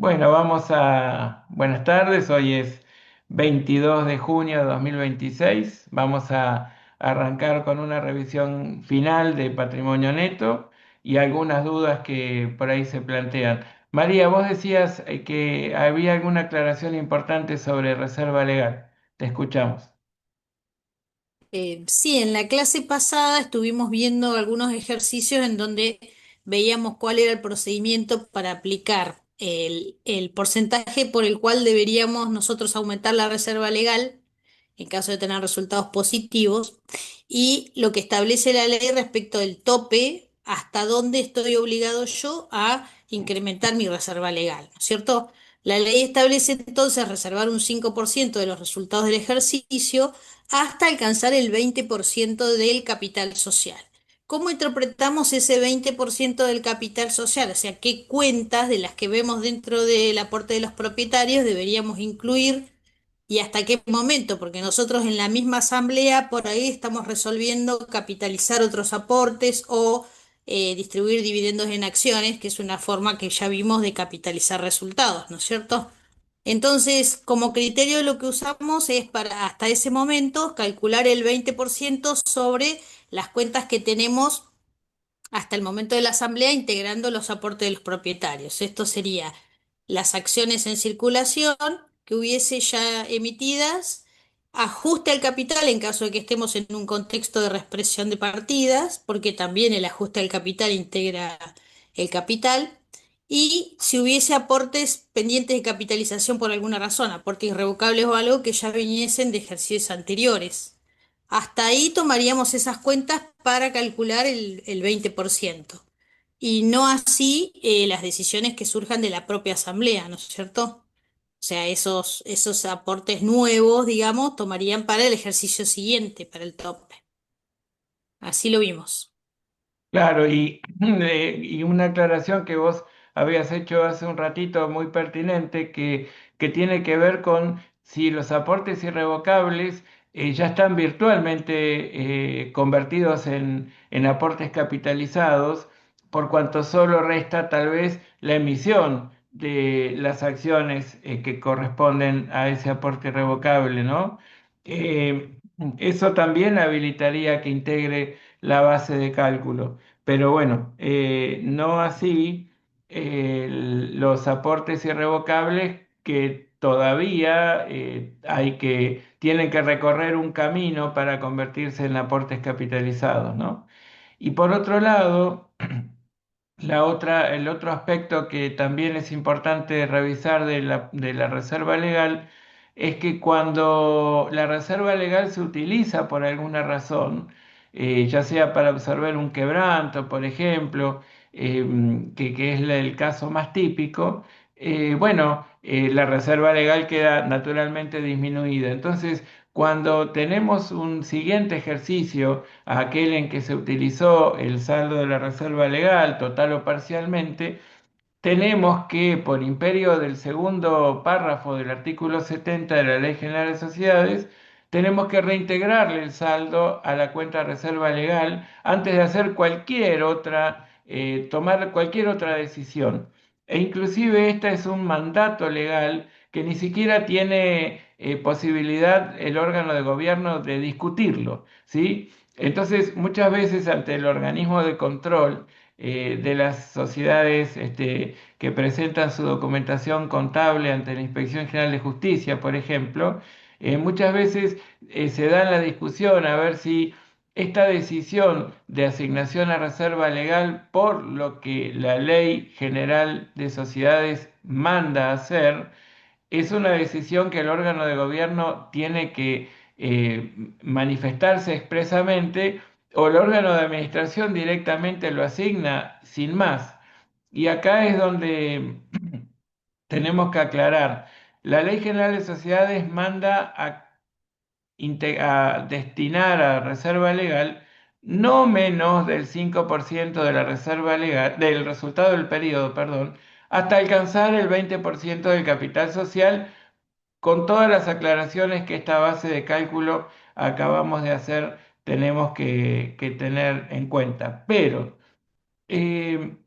Bueno, buenas tardes, hoy es 22 de junio de 2026. Vamos a arrancar con una revisión final de patrimonio neto y algunas dudas que por ahí se plantean. María, vos decías que había alguna aclaración importante sobre reserva legal. Te escuchamos. Sí, en la clase pasada estuvimos viendo algunos ejercicios en donde veíamos cuál era el procedimiento para aplicar el porcentaje por el cual deberíamos nosotros aumentar la reserva legal en caso de tener resultados positivos y lo que establece la ley respecto del tope, hasta dónde estoy obligado yo a incrementar mi reserva legal, ¿no es cierto? La ley establece entonces reservar un 5% de los resultados del ejercicio hasta alcanzar el 20% del capital social. ¿Cómo interpretamos ese 20% del capital social? O sea, ¿qué cuentas de las que vemos dentro del aporte de los propietarios deberíamos incluir y hasta qué momento? Porque nosotros en la misma asamblea por ahí estamos resolviendo capitalizar otros aportes o distribuir dividendos en acciones, que es una forma que ya vimos de capitalizar resultados, ¿no es cierto? Entonces, como criterio lo que usamos es para hasta ese momento calcular el 20% sobre las cuentas que tenemos hasta el momento de la asamblea integrando los aportes de los propietarios. Esto sería las acciones en circulación que hubiese ya emitidas, ajuste al capital en caso de que estemos en un contexto de reexpresión de partidas, porque también el ajuste al capital integra el capital, y si hubiese aportes pendientes de capitalización por alguna razón, aportes irrevocables o algo que ya viniesen de ejercicios anteriores. Hasta ahí tomaríamos esas cuentas para calcular el 20%. Y no así las decisiones que surjan de la propia asamblea, ¿no es cierto? O sea, esos aportes nuevos, digamos, tomarían para el ejercicio siguiente, para el tope. Así lo vimos. Claro, y una aclaración que vos habías hecho hace un ratito muy pertinente que tiene que ver con si los aportes irrevocables ya están virtualmente convertidos en aportes capitalizados, por cuanto solo resta tal vez la emisión de las acciones que corresponden a ese aporte irrevocable, ¿no? Eso también habilitaría que integre la base de cálculo. Pero bueno, no así los aportes irrevocables que todavía tienen que recorrer un camino para convertirse en aportes capitalizados, ¿no? Y por otro lado, el otro aspecto que también es importante revisar de la reserva legal es que cuando la reserva legal se utiliza por alguna razón, ya sea para absorber un quebranto, por ejemplo, que es el caso más típico, la reserva legal queda naturalmente disminuida. Entonces, cuando tenemos un siguiente ejercicio, aquel en que se utilizó el saldo de la reserva legal, total o parcialmente, tenemos que, por imperio del segundo párrafo del artículo 70 de la Ley General de Sociedades, tenemos que reintegrarle el saldo a la cuenta de reserva legal antes de hacer tomar cualquier otra decisión. E inclusive este es un mandato legal que ni siquiera tiene posibilidad el órgano de gobierno de discutirlo, ¿sí? Entonces, muchas veces ante el organismo de control de las sociedades que presentan su documentación contable ante la Inspección General de Justicia, por ejemplo, muchas veces se da la discusión a ver si esta decisión de asignación a reserva legal por lo que la Ley General de Sociedades manda hacer, es una decisión que el órgano de gobierno tiene que manifestarse expresamente o el órgano de administración directamente lo asigna sin más. Y acá es donde tenemos que aclarar. La Ley General de Sociedades manda a destinar a reserva legal no menos del 5% de la reserva legal, del resultado del periodo, perdón, hasta alcanzar el 20% del capital social, con todas las aclaraciones que esta base de cálculo acabamos de hacer, tenemos que tener en cuenta. Pero eh,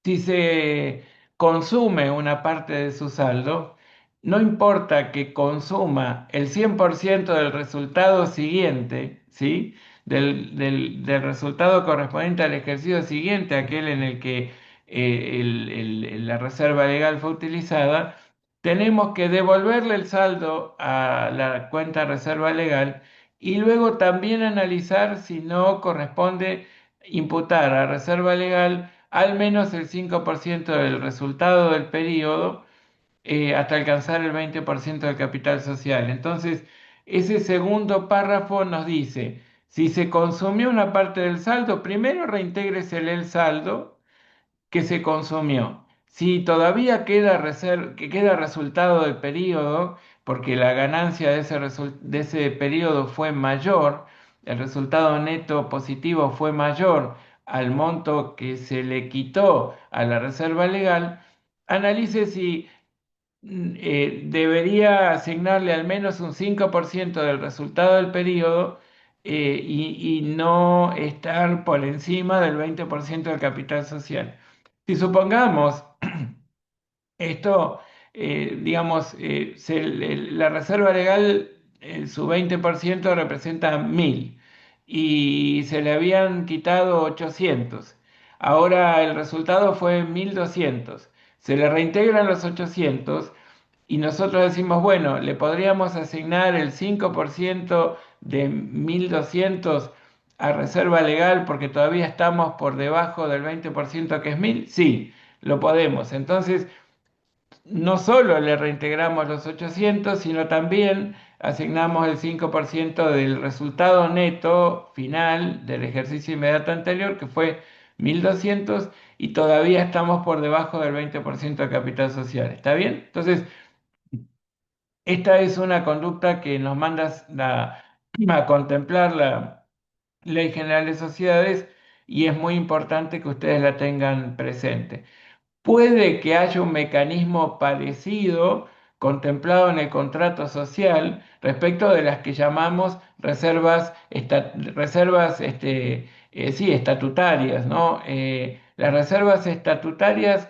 si se consume una parte de su saldo, no importa que consuma el 100% del resultado siguiente, ¿sí? Del resultado correspondiente al ejercicio siguiente, aquel en el que la reserva legal fue utilizada, tenemos que devolverle el saldo a la cuenta reserva legal y luego también analizar si no corresponde imputar a reserva legal al menos el 5% del resultado del periodo hasta alcanzar el 20% del capital social. Entonces, ese segundo párrafo nos dice, si se consumió una parte del saldo, primero reintégrese el saldo que se consumió. Si todavía que queda resultado del periodo, porque la ganancia de ese periodo fue mayor, el resultado neto positivo fue mayor al monto que se le quitó a la reserva legal, analice si debería asignarle al menos un 5% del resultado del periodo y no estar por encima del 20% del capital social. Si supongamos esto, digamos, la reserva legal, su 20% representa 1.000 y se le habían quitado 800. Ahora el resultado fue 1.200. Se le reintegran los 800 y nosotros decimos, bueno, le podríamos asignar el 5% de 1.200 a reserva legal porque todavía estamos por debajo del 20% que es 1.000. Sí, lo podemos. Entonces, no solo le reintegramos los 800, sino también asignamos el 5% del resultado neto final del ejercicio inmediato anterior, que fue 1.200, y todavía estamos por debajo del 20% de capital social. ¿Está bien? Entonces, esta es una conducta que nos manda a contemplar la Ley General de Sociedades y es muy importante que ustedes la tengan presente. Puede que haya un mecanismo parecido contemplado en el contrato social respecto de las que llamamos reservas sí, estatutarias, ¿no? Las reservas estatutarias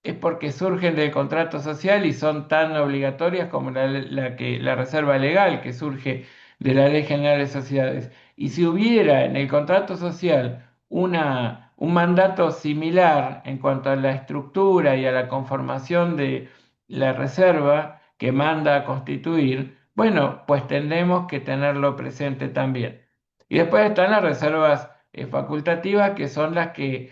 es porque surgen del contrato social y son tan obligatorias como la reserva legal que surge de la Ley General de Sociedades. Y si hubiera en el contrato social un mandato similar en cuanto a la estructura y a la conformación de la reserva que manda a constituir, bueno, pues tendremos que tenerlo presente también. Y después están las reservas facultativas, que son las que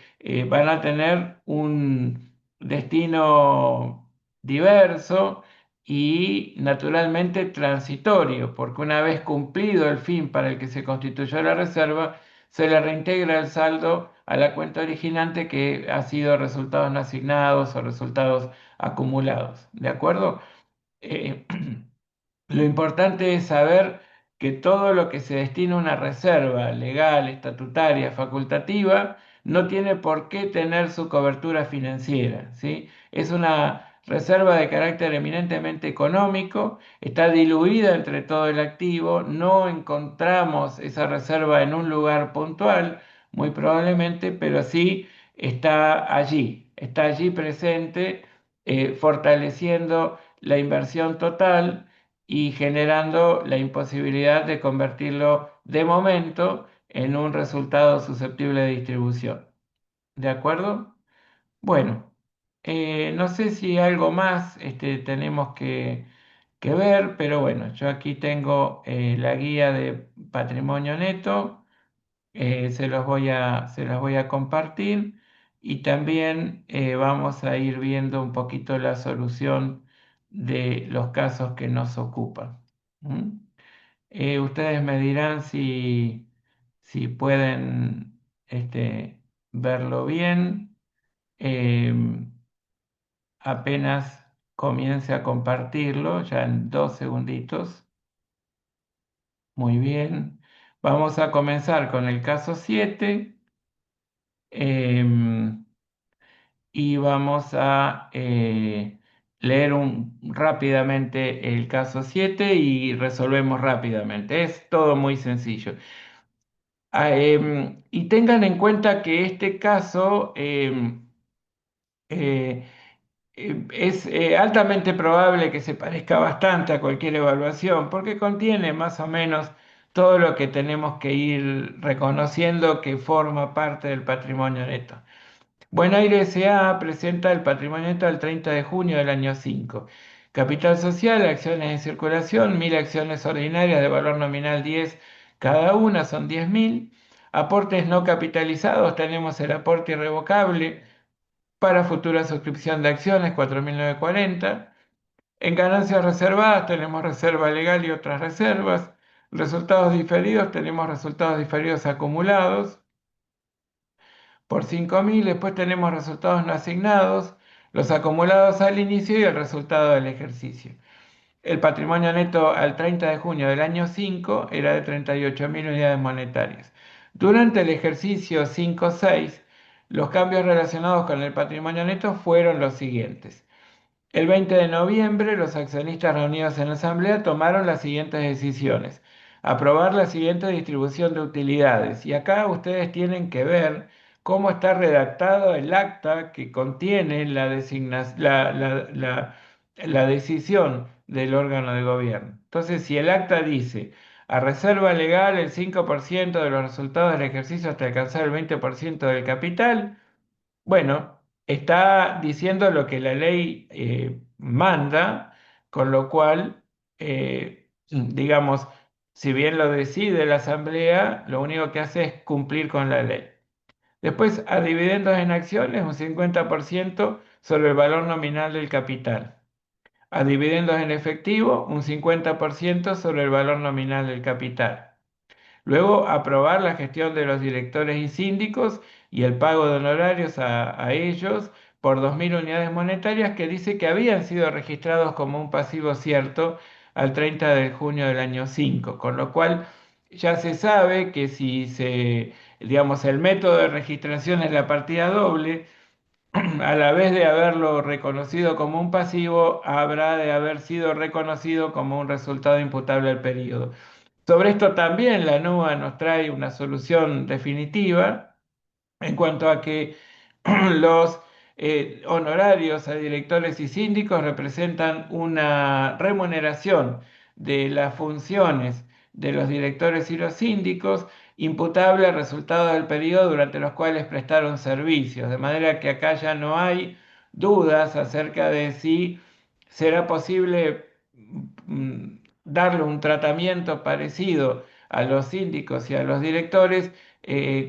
van a tener un destino diverso y naturalmente transitorio, porque una vez cumplido el fin para el que se constituyó la reserva, se le reintegra el saldo a la cuenta originante que ha sido resultados no asignados o resultados acumulados. ¿De acuerdo? Eh, lo importante es saber que todo lo que se destina a una reserva legal, estatutaria, facultativa, no tiene por qué tener su cobertura financiera, ¿sí? Es una reserva de carácter eminentemente económico, está diluida entre todo el activo, no encontramos esa reserva en un lugar puntual, muy probablemente, pero sí está allí presente, fortaleciendo la inversión total y generando la imposibilidad de convertirlo de momento en un resultado susceptible de distribución. ¿De acuerdo? Bueno, no sé si algo más tenemos que ver, pero bueno, yo aquí tengo la guía de patrimonio neto, se los voy a compartir y también vamos a ir viendo un poquito la solución de los casos que nos ocupan. ¿Mm? Ustedes me dirán si pueden verlo bien. Apenas comience a compartirlo, ya en 2 segunditos. Muy bien. Vamos a comenzar con el caso 7 y vamos a leer rápidamente el caso 7 y resolvemos rápidamente. Es todo muy sencillo. Y tengan en cuenta que este caso eh, Es altamente probable que se parezca bastante a cualquier evaluación porque contiene más o menos todo lo que tenemos que ir reconociendo que forma parte del patrimonio neto. Buenaire S.A. presenta el patrimonio neto al 30 de junio del año 5. Capital social, acciones en circulación, 1.000 acciones ordinarias de valor nominal 10 cada una, son 10.000. Aportes no capitalizados, tenemos el aporte irrevocable para futura suscripción de acciones, 4.940. En ganancias reservadas tenemos reserva legal y otras reservas. Resultados diferidos, tenemos resultados diferidos acumulados por 5.000. Después tenemos resultados no asignados, los acumulados al inicio y el resultado del ejercicio. El patrimonio neto al 30 de junio del año 5 era de 38.000 unidades monetarias. Durante el ejercicio 5-6, los cambios relacionados con el patrimonio neto fueron los siguientes. El 20 de noviembre, los accionistas reunidos en la asamblea tomaron las siguientes decisiones. Aprobar la siguiente distribución de utilidades. Y acá ustedes tienen que ver cómo está redactado el acta que contiene la decisión del órgano de gobierno. Entonces, si el acta dice a reserva legal el 5% de los resultados del ejercicio hasta alcanzar el 20% del capital, bueno, está diciendo lo que la ley manda, con lo cual, digamos, si bien lo decide la Asamblea, lo único que hace es cumplir con la ley. Después, a dividendos en acciones, un 50% sobre el valor nominal del capital. A dividendos en efectivo, un 50% sobre el valor nominal del capital. Luego, aprobar la gestión de los directores y síndicos y el pago de honorarios a ellos por 2.000 unidades monetarias que dice que habían sido registrados como un pasivo cierto al 30 de junio del año 5, con lo cual ya se sabe que si digamos, el método de registración es la partida doble, a la vez de haberlo reconocido como un pasivo, habrá de haber sido reconocido como un resultado imputable al periodo. Sobre esto también la NUA nos trae una solución definitiva en cuanto a que los honorarios a directores y síndicos representan una remuneración de las funciones de los directores y los síndicos imputable al resultado del periodo durante los cuales prestaron servicios, de manera que acá ya no hay dudas acerca de si será posible darle un tratamiento parecido a los síndicos y a los directores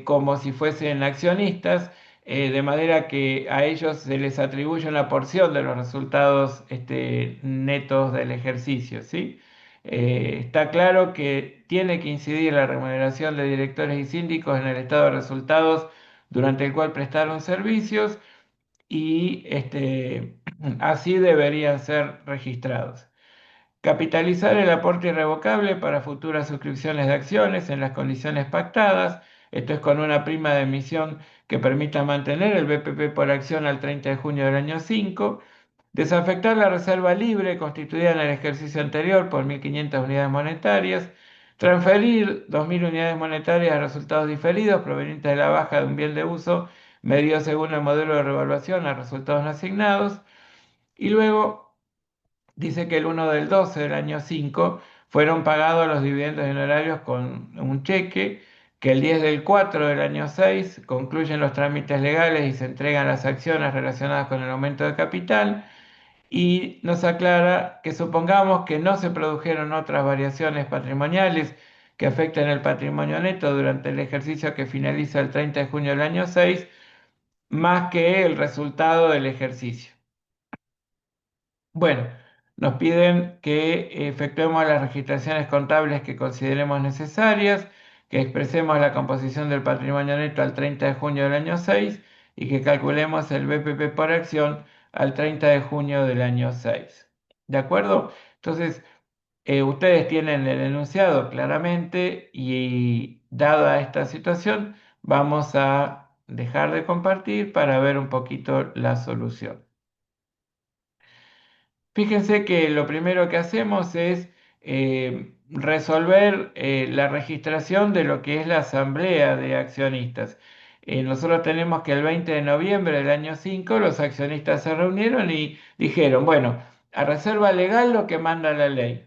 como si fuesen accionistas, de manera que a ellos se les atribuye una porción de los resultados netos del ejercicio, ¿sí? Está claro que tiene que incidir la remuneración de directores y síndicos en el estado de resultados durante el cual prestaron servicios y así deberían ser registrados. Capitalizar el aporte irrevocable para futuras suscripciones de acciones en las condiciones pactadas. Esto es con una prima de emisión que permita mantener el BPP por acción al 30 de junio del año 5. Desafectar la reserva libre constituida en el ejercicio anterior por 1.500 unidades monetarias. Transferir 2.000 unidades monetarias a resultados diferidos provenientes de la baja de un bien de uso medido según el modelo de revaluación a resultados no asignados. Y luego dice que el 1 del 12 del año 5 fueron pagados los dividendos y honorarios con un cheque, que el 10 del 4 del año 6 concluyen los trámites legales y se entregan las acciones relacionadas con el aumento de capital, y nos aclara que supongamos que no se produjeron otras variaciones patrimoniales que afecten el patrimonio neto durante el ejercicio que finaliza el 30 de junio del año 6, más que el resultado del ejercicio. Bueno, nos piden que efectuemos las registraciones contables que consideremos necesarias, que expresemos la composición del patrimonio neto al 30 de junio del año 6 y que calculemos el BPP por acción al 30 de junio del año 6. ¿De acuerdo? Entonces, ustedes tienen el enunciado claramente y dada esta situación, vamos a dejar de compartir para ver un poquito la solución. Fíjense que lo primero que hacemos es resolver la registración de lo que es la asamblea de accionistas. nosotros tenemos que el 20 de noviembre del año 5 los accionistas se reunieron y dijeron, bueno, a reserva legal lo que manda la ley.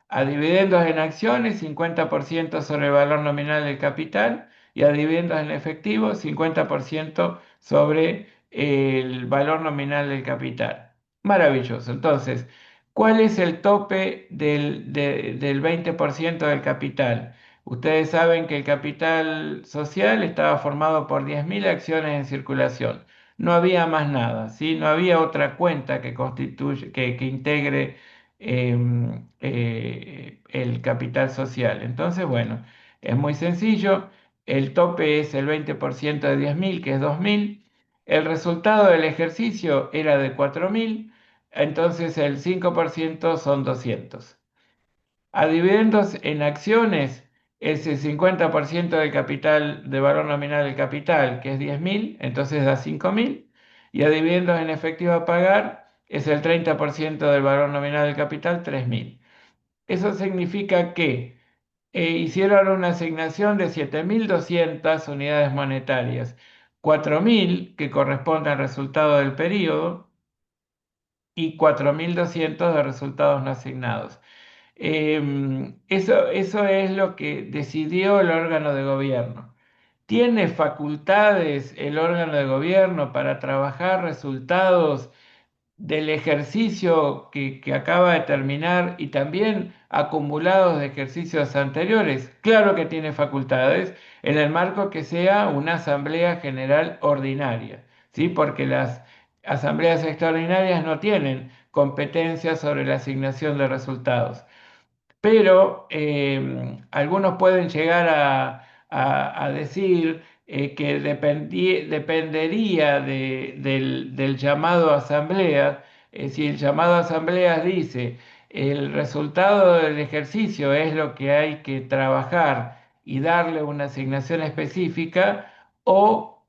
A dividendos en acciones, 50% sobre el valor nominal del capital, y a dividendos en efectivo, 50% sobre el valor nominal del capital. Maravilloso. Entonces, ¿cuál es el tope del 20% del capital? Ustedes saben que el capital social estaba formado por 10.000 acciones en circulación. No había más nada, ¿sí? No había otra cuenta que integre el capital social. Entonces, bueno, es muy sencillo. El tope es el 20% de 10.000, que es 2.000. El resultado del ejercicio era de 4.000, entonces el 5% son 200. A dividendos en acciones es el 50% del capital, de valor nominal del capital, que es 10.000, entonces da 5.000. Y a dividendos en efectivo a pagar es el 30% del valor nominal del capital, 3.000. Eso significa que hicieron una asignación de 7.200 unidades monetarias, 4.000 que corresponde al resultado del periodo y 4.200 de resultados no asignados. Eso es lo que decidió el órgano de gobierno. ¿Tiene facultades el órgano de gobierno para trabajar resultados del ejercicio que acaba de terminar y también acumulados de ejercicios anteriores? Claro que tiene facultades en el marco que sea una asamblea general ordinaria, ¿sí? Porque las asambleas extraordinarias no tienen competencia sobre la asignación de resultados, pero algunos pueden llegar a decir que dependería del llamado a asamblea. Si el llamado a asamblea dice el resultado del ejercicio es lo que hay que trabajar y darle una asignación específica, o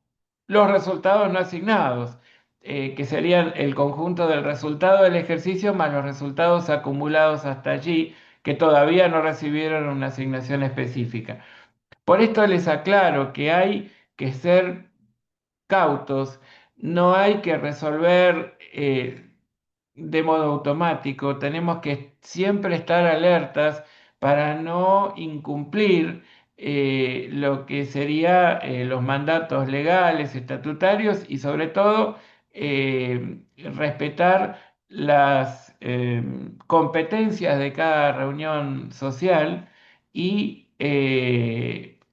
los resultados no asignados, que serían el conjunto del resultado del ejercicio más los resultados acumulados hasta allí, que todavía no recibieron una asignación específica. Por esto les aclaro que hay que ser cautos, no hay que resolver de modo automático, tenemos que siempre estar alertas para no incumplir lo que serían los mandatos legales, estatutarios y sobre todo respetar las competencias de cada reunión social y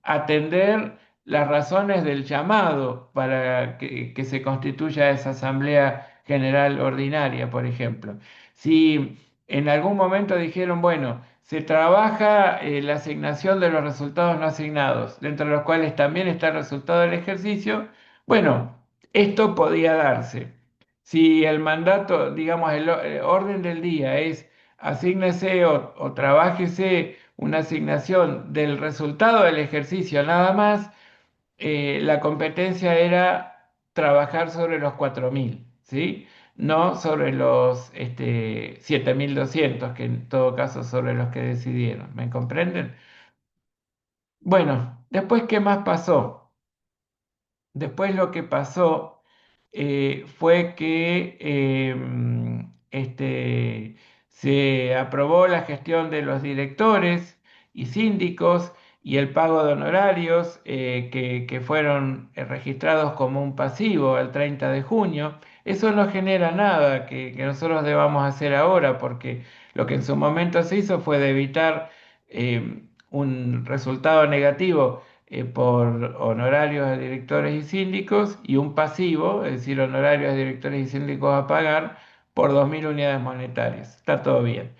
atender las razones del llamado para que se constituya esa asamblea general ordinaria, por ejemplo. Si en algún momento dijeron, bueno, se trabaja la asignación de los resultados no asignados, dentro de los cuales también está el resultado del ejercicio, bueno, esto podía darse. Si el mandato, digamos, el orden del día es asígnese o trabájese una asignación del resultado del ejercicio nada más, la competencia era trabajar sobre los 4.000, ¿sí? No sobre los 7.200, que en todo caso sobre los que decidieron. ¿Me comprenden? Bueno, después, ¿qué más pasó? Después lo que pasó fue que se aprobó la gestión de los directores y síndicos y el pago de honorarios que fueron registrados como un pasivo el 30 de junio. Eso no genera nada que nosotros debamos hacer ahora, porque lo que en su momento se hizo fue de evitar un resultado negativo por honorarios de directores y síndicos, y un pasivo, es decir, honorarios de directores y síndicos a pagar por 2.000 unidades monetarias. Está todo bien.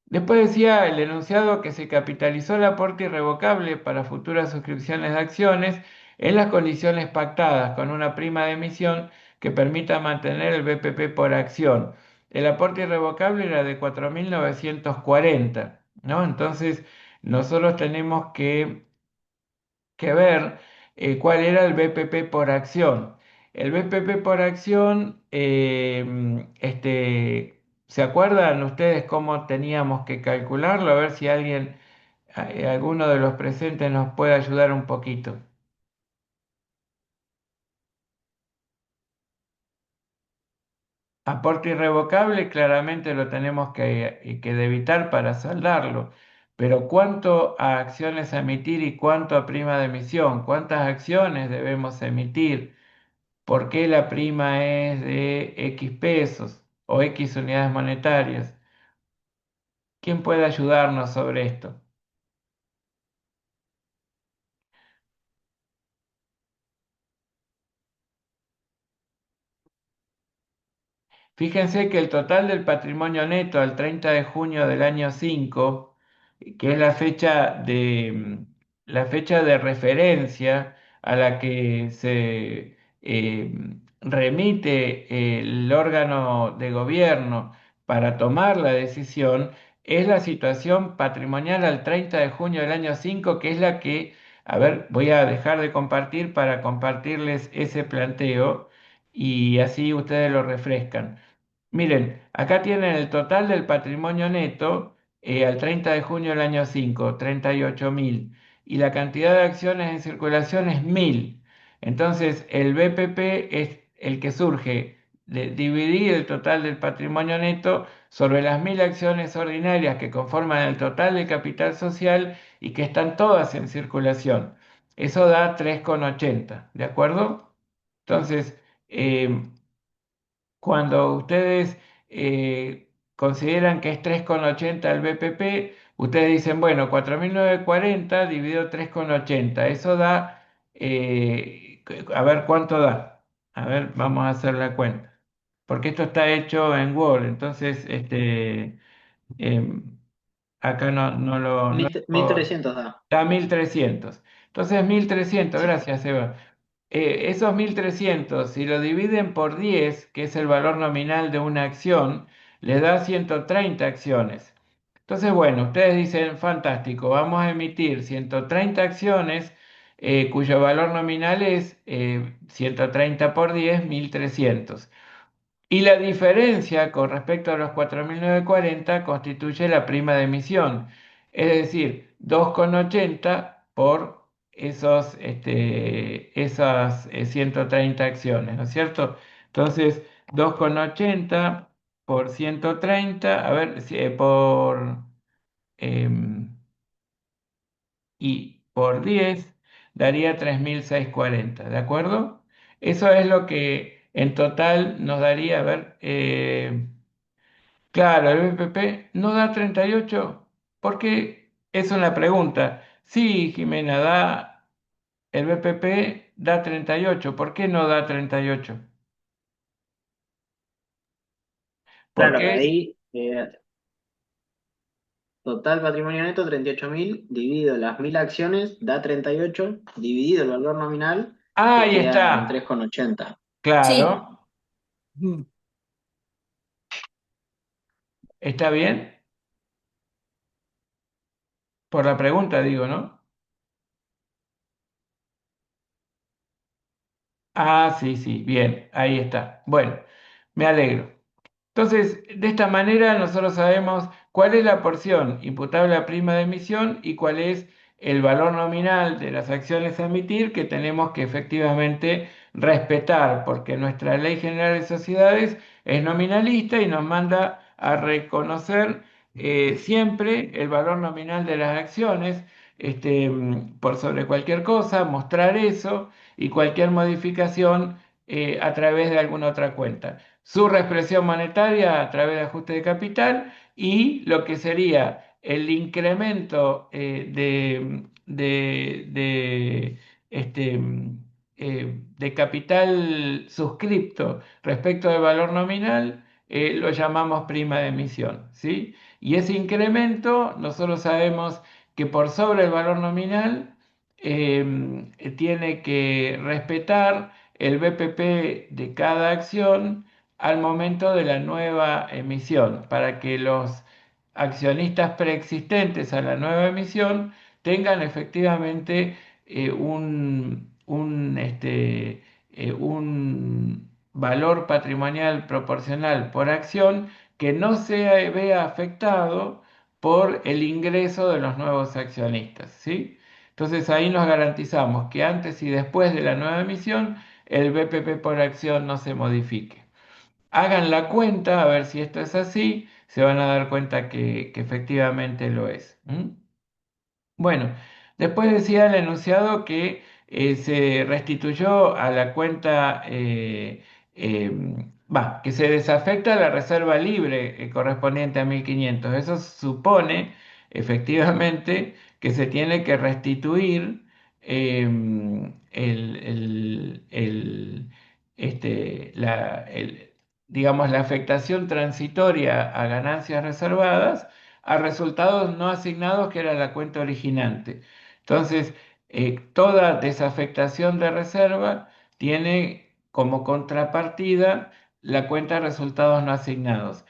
Después decía el enunciado que se capitalizó el aporte irrevocable para futuras suscripciones de acciones en las condiciones pactadas, con una prima de emisión que permita mantener el BPP por acción. El aporte irrevocable era de 4.940, ¿no? Entonces, nosotros tenemos que ver cuál era el BPP por acción. El BPP por acción, ¿se acuerdan ustedes cómo teníamos que calcularlo? A ver si alguno de los presentes nos puede ayudar un poquito. Aporte irrevocable, claramente lo tenemos que evitar para saldarlo, pero ¿cuánto a acciones a emitir y cuánto a prima de emisión? ¿Cuántas acciones debemos emitir? ¿Por qué la prima es de X pesos o X unidades monetarias? ¿Quién puede ayudarnos sobre esto? Fíjense que el total del patrimonio neto al 30 de junio del año 5, que es la fecha de referencia a la que se remite el órgano de gobierno para tomar la decisión, es la situación patrimonial al 30 de junio del año 5, que es la que, a ver, voy a dejar de compartir para compartirles ese planteo y así ustedes lo refrescan. Miren, acá tienen el total del patrimonio neto al 30 de junio del año 5, 38.000. Y la cantidad de acciones en circulación es 1.000. Entonces, el BPP es el que surge de dividir el total del patrimonio neto sobre las 1.000 acciones ordinarias que conforman el total del capital social y que están todas en circulación. Eso da 3,80, ¿de acuerdo? Entonces, eh, cuando ustedes consideran que es 3,80 el BPP, ustedes dicen, bueno, 4.940 dividido 3,80, eso da, a ver cuánto da. A ver, vamos a hacer la cuenta. Porque esto está hecho en Word, entonces em, acá no Mil trescientos da. da 1.300. Entonces 1.300, Sí. gracias, Eva. Esos 1.300, si lo dividen por 10, que es el valor nominal de una acción, les da 130 acciones. Entonces, bueno, ustedes dicen, fantástico, vamos a emitir 130 acciones cuyo valor nominal es 130 por 10, 1.300. Y la diferencia con respecto a los 4.940 constituye la prima de emisión, es decir, 2,80 por esas 130 acciones, ¿no es cierto? Entonces, 2,80 por 130, a ver, em, y por 10 daría 3.640, ¿de acuerdo? Eso es lo que en total nos daría, a ver, claro, el BPP no da 38, porque es una pregunta. Sí, Jimena, el BPP da 38, ¿por qué no da 38? Claro, Porque es... ahí total patrimonio neto 38.000 dividido las 1.000 acciones da 38 dividido el valor nominal, Ah, te ahí queda en está, 3,80. Sí, claro. Mm. ¿Está bien? Por la pregunta digo, ¿no? Ah, sí, sí, bien, ahí está. Bueno, me alegro. Entonces, de esta manera nosotros sabemos cuál es la porción imputable a prima de emisión y cuál es el valor nominal de las acciones a emitir que tenemos que efectivamente respetar, porque nuestra Ley General de Sociedades es nominalista y nos manda a reconocer siempre el valor nominal de las acciones por sobre cualquier cosa, mostrar eso y cualquier modificación a través de alguna otra cuenta su reexpresión monetaria a través de ajuste de capital y lo que sería el incremento este, de capital suscripto respecto del valor nominal, lo llamamos prima de emisión, ¿sí? Y ese incremento nosotros sabemos que por sobre el valor nominal tiene que respetar el BPP de cada acción al momento de la nueva emisión, para que los accionistas preexistentes a la nueva emisión tengan efectivamente un valor patrimonial proporcional por acción que no se vea afectado por el ingreso de los nuevos accionistas, ¿sí? Entonces ahí nos garantizamos que antes y después de la nueva emisión el BPP por acción no se modifique. hagan la cuenta a ver si esto es así, se van a dar cuenta que efectivamente lo es. ¿M? Bueno, después decía el enunciado que se restituyó a la cuenta, que se desafecta la reserva libre correspondiente a 1.500. Eso supone efectivamente que se tiene que restituir eh, digamos, la afectación transitoria a ganancias reservadas a resultados no asignados, que era la cuenta originante. Entonces, toda desafectación de reserva tiene como contrapartida la cuenta de resultados no asignados.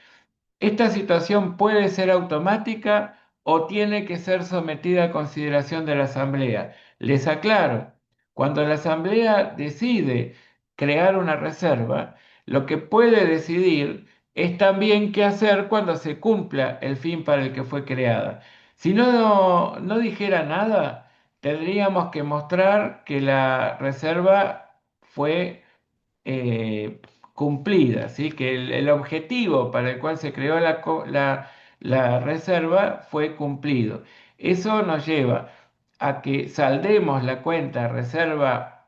Esta situación puede ser automática o tiene que ser sometida a consideración de la Asamblea. Les aclaro, cuando la Asamblea decide crear una reserva, lo que puede decidir es también qué hacer cuando se cumpla el fin para el que fue creada. Si no dijera nada, tendríamos que mostrar que la reserva fue eh, cumplida, ¿sí? Que el objetivo para el cual se creó la reserva fue cumplido. Eso nos lleva a que saldemos la cuenta reserva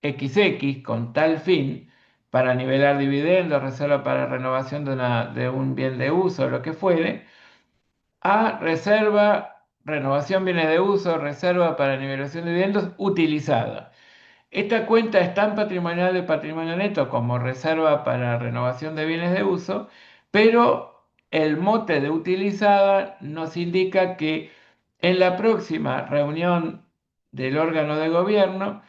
XX con tal fin para nivelar dividendos, reserva para renovación de un bien de uso, lo que fuere, a reserva, renovación bienes de uso, reserva para nivelación de dividendos utilizada. Esta cuenta es tan patrimonial de patrimonio neto como reserva para renovación de bienes de uso, pero el mote de utilizada nos indica que en la próxima reunión del órgano de gobierno,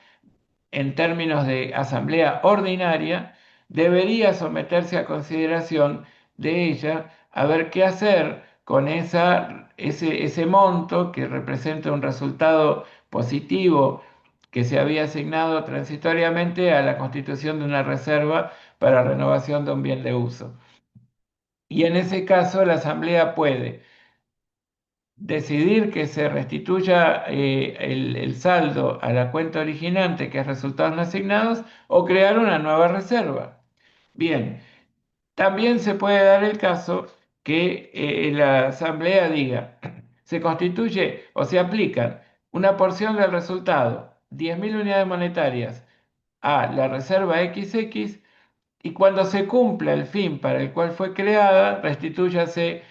en términos de asamblea ordinaria, debería someterse a consideración de ella a ver qué hacer con ese monto que representa un resultado positivo que se había asignado transitoriamente a la constitución de una reserva para renovación de un bien de uso. Y en ese caso la asamblea puede decidir que se restituya el saldo a la cuenta originante, que es resultados no asignados, o crear una nueva reserva. Bien, también se puede dar el caso que la asamblea diga, se constituye o se aplican una porción del resultado, 10.000 unidades monetarias, a la reserva XX, y cuando se cumpla el fin para el cual fue creada, restitúyase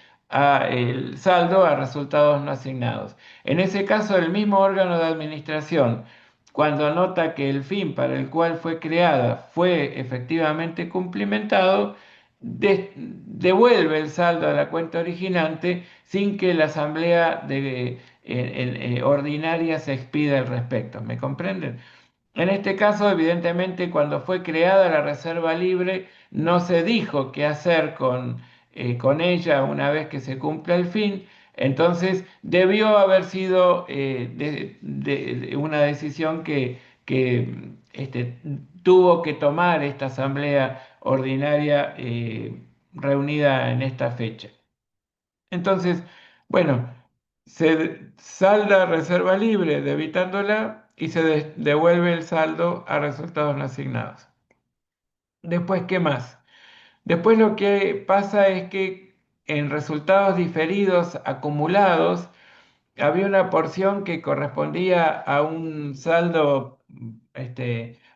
el saldo a resultados no asignados. En ese caso, el mismo órgano de administración, cuando nota que el fin para el cual fue creada fue efectivamente cumplimentado, devuelve el saldo a la cuenta originante sin que la asamblea ordinaria se expida al respecto. ¿Me comprenden? En este caso, evidentemente, cuando fue creada la reserva libre, no se dijo qué hacer con ella una vez que se cumpla el fin. Entonces, debió haber sido una decisión que tuvo que tomar esta asamblea ordinaria reunida en esta fecha. Entonces, bueno, se salda reserva libre debitándola y se devuelve el saldo a resultados no asignados. Después, ¿qué más? Después lo que pasa es que en resultados diferidos acumulados había una porción que correspondía a un saldo,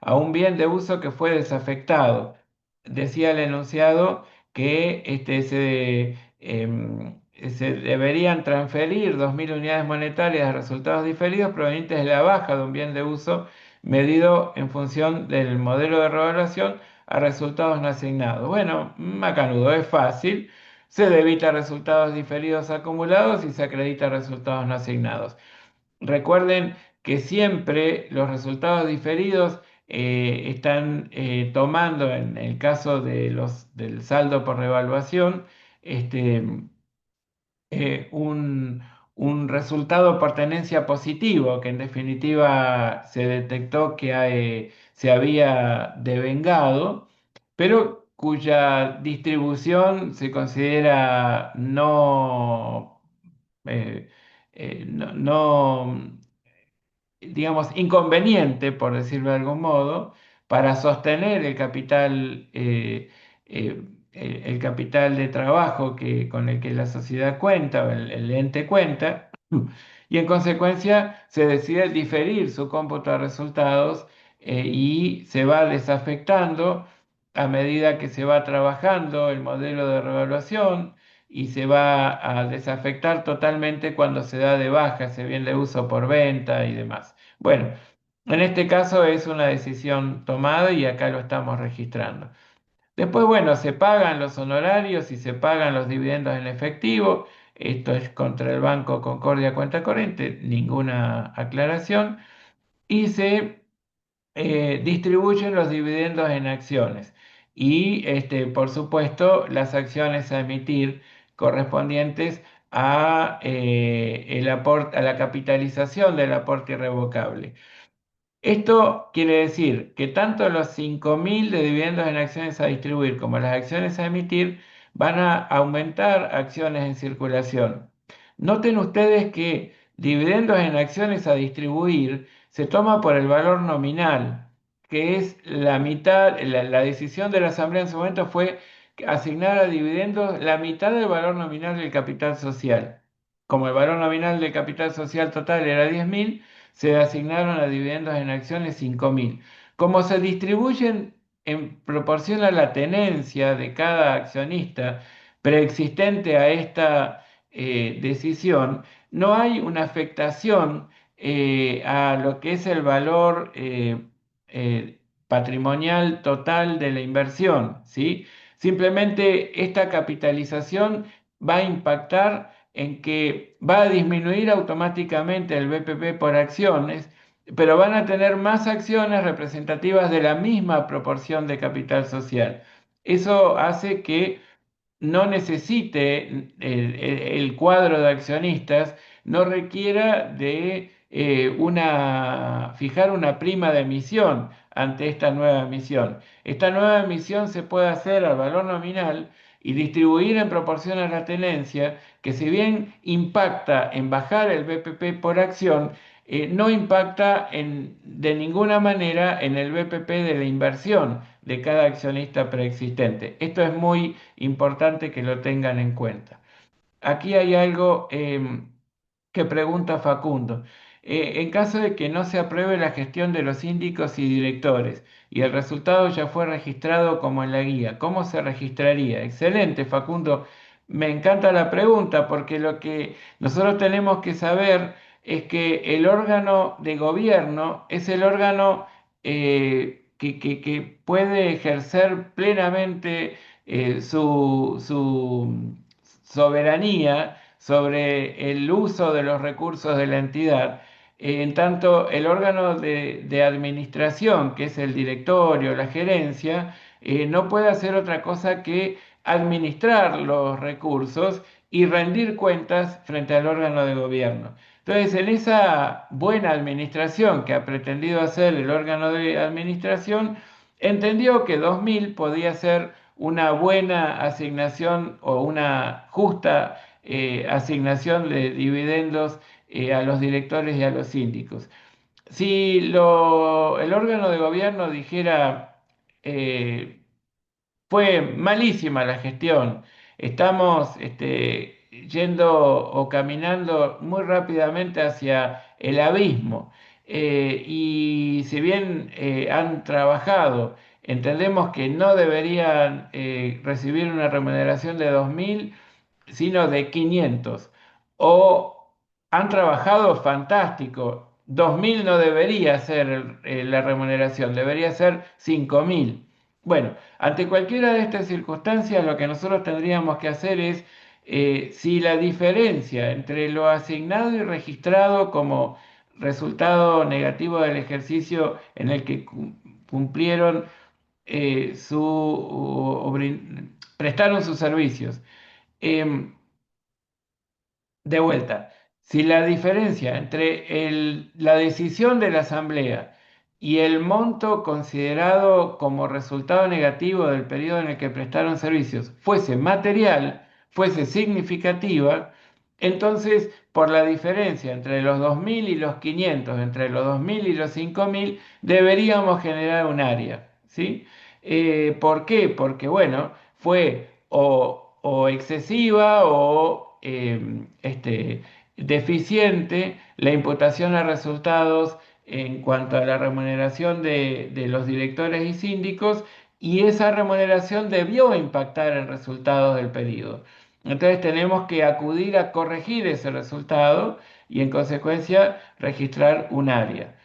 a un bien de uso que fue desafectado. Decía el enunciado que se deberían transferir 2.000 unidades monetarias de resultados diferidos provenientes de la baja de un bien de uso medido en función del modelo de revaluación a resultados no asignados. Bueno, macanudo, es fácil. Se debita resultados diferidos acumulados y se acredita resultados no asignados. Recuerden que siempre los resultados diferidos están tomando, en el caso del saldo por revaluación, este, un resultado por tenencia positivo, que en definitiva se detectó que se había devengado, pero cuya distribución se considera eh, no, digamos, inconveniente, por decirlo de algún modo, para sostener el capital el capital de trabajo con el que la sociedad cuenta o el ente cuenta, y en consecuencia se decide diferir su cómputo de resultados y se va desafectando a medida que se va trabajando el modelo de revaluación y se va a desafectar totalmente cuando se da de baja ese bien de uso por venta y demás. Bueno, en este caso es una decisión tomada y acá lo estamos registrando. Después, bueno, se pagan los honorarios y se pagan los dividendos en efectivo. Esto es contra el Banco Concordia Cuenta Corriente, ninguna aclaración. Y se distribuyen los dividendos en acciones. Y, por supuesto, las acciones a emitir correspondientes a la capitalización del aporte irrevocable. Esto quiere decir que tanto los 5.000 de dividendos en acciones a distribuir como las acciones a emitir van a aumentar acciones en circulación. Noten ustedes que dividendos en acciones a distribuir se toma por el valor nominal, que es la mitad, la decisión de la Asamblea en su momento fue asignar a dividendos la mitad del valor nominal del capital social. Como el valor nominal del capital social total era 10.000, se asignaron a dividendos en acciones 5.000. Como se distribuyen en proporción a la tenencia de cada accionista preexistente a esta decisión, no hay una afectación a lo que es el valor patrimonial total de la inversión, ¿sí? Simplemente esta capitalización va a impactar en que va a disminuir automáticamente el BPP por acciones, pero van a tener más acciones representativas de la misma proporción de capital social. Eso hace que no necesite el cuadro de accionistas, no requiera de fijar una prima de emisión ante esta nueva emisión. Esta nueva emisión se puede hacer al valor nominal y distribuir en proporción a la tenencia, que si bien impacta en bajar el BPP por acción, no impacta de ninguna manera en el BPP de la inversión de cada accionista preexistente. Esto es muy importante que lo tengan en cuenta. Aquí hay algo que pregunta Facundo. En caso de que no se apruebe la gestión de los síndicos y directores y el resultado ya fue registrado como en la guía, ¿cómo se registraría? Excelente, Facundo. Me encanta la pregunta porque lo que nosotros tenemos que saber es que el órgano de gobierno es el órgano que puede ejercer plenamente su soberanía sobre el uso de los recursos de la entidad. En tanto, el órgano de administración, que es el directorio, la gerencia, no puede hacer otra cosa que administrar los recursos y rendir cuentas frente al órgano de gobierno. Entonces, en esa buena administración que ha pretendido hacer el órgano de administración, entendió que 2.000 podía ser una buena asignación o una justa asignación de dividendos a los directores y a los síndicos. Si el órgano de gobierno dijera, fue malísima la gestión, estamos yendo o caminando muy rápidamente hacia el abismo, y si bien han trabajado, entendemos que no deberían recibir una remuneración de 2.000, sino de 500. O han trabajado fantástico. 2.000 no debería ser la remuneración, debería ser 5.000. Bueno, ante cualquiera de estas circunstancias, lo que nosotros tendríamos que hacer es, si la diferencia entre lo asignado y registrado como resultado negativo del ejercicio en el que cumplieron prestaron sus servicios, Em, de vuelta, si la diferencia entre la decisión de la Asamblea y el monto considerado como resultado negativo del periodo en el que prestaron servicios fuese material, fuese significativa, entonces por la diferencia entre los 2.000 y los 500, entre los 2.000 y los 5.000, deberíamos generar un área, ¿sí? ¿Por qué? Porque, bueno, fue o excesiva o deficiente la imputación a resultados en cuanto a la remuneración de los directores y síndicos, y esa remuneración debió impactar en resultados del periodo. Entonces tenemos que acudir a corregir ese resultado y en consecuencia registrar un área.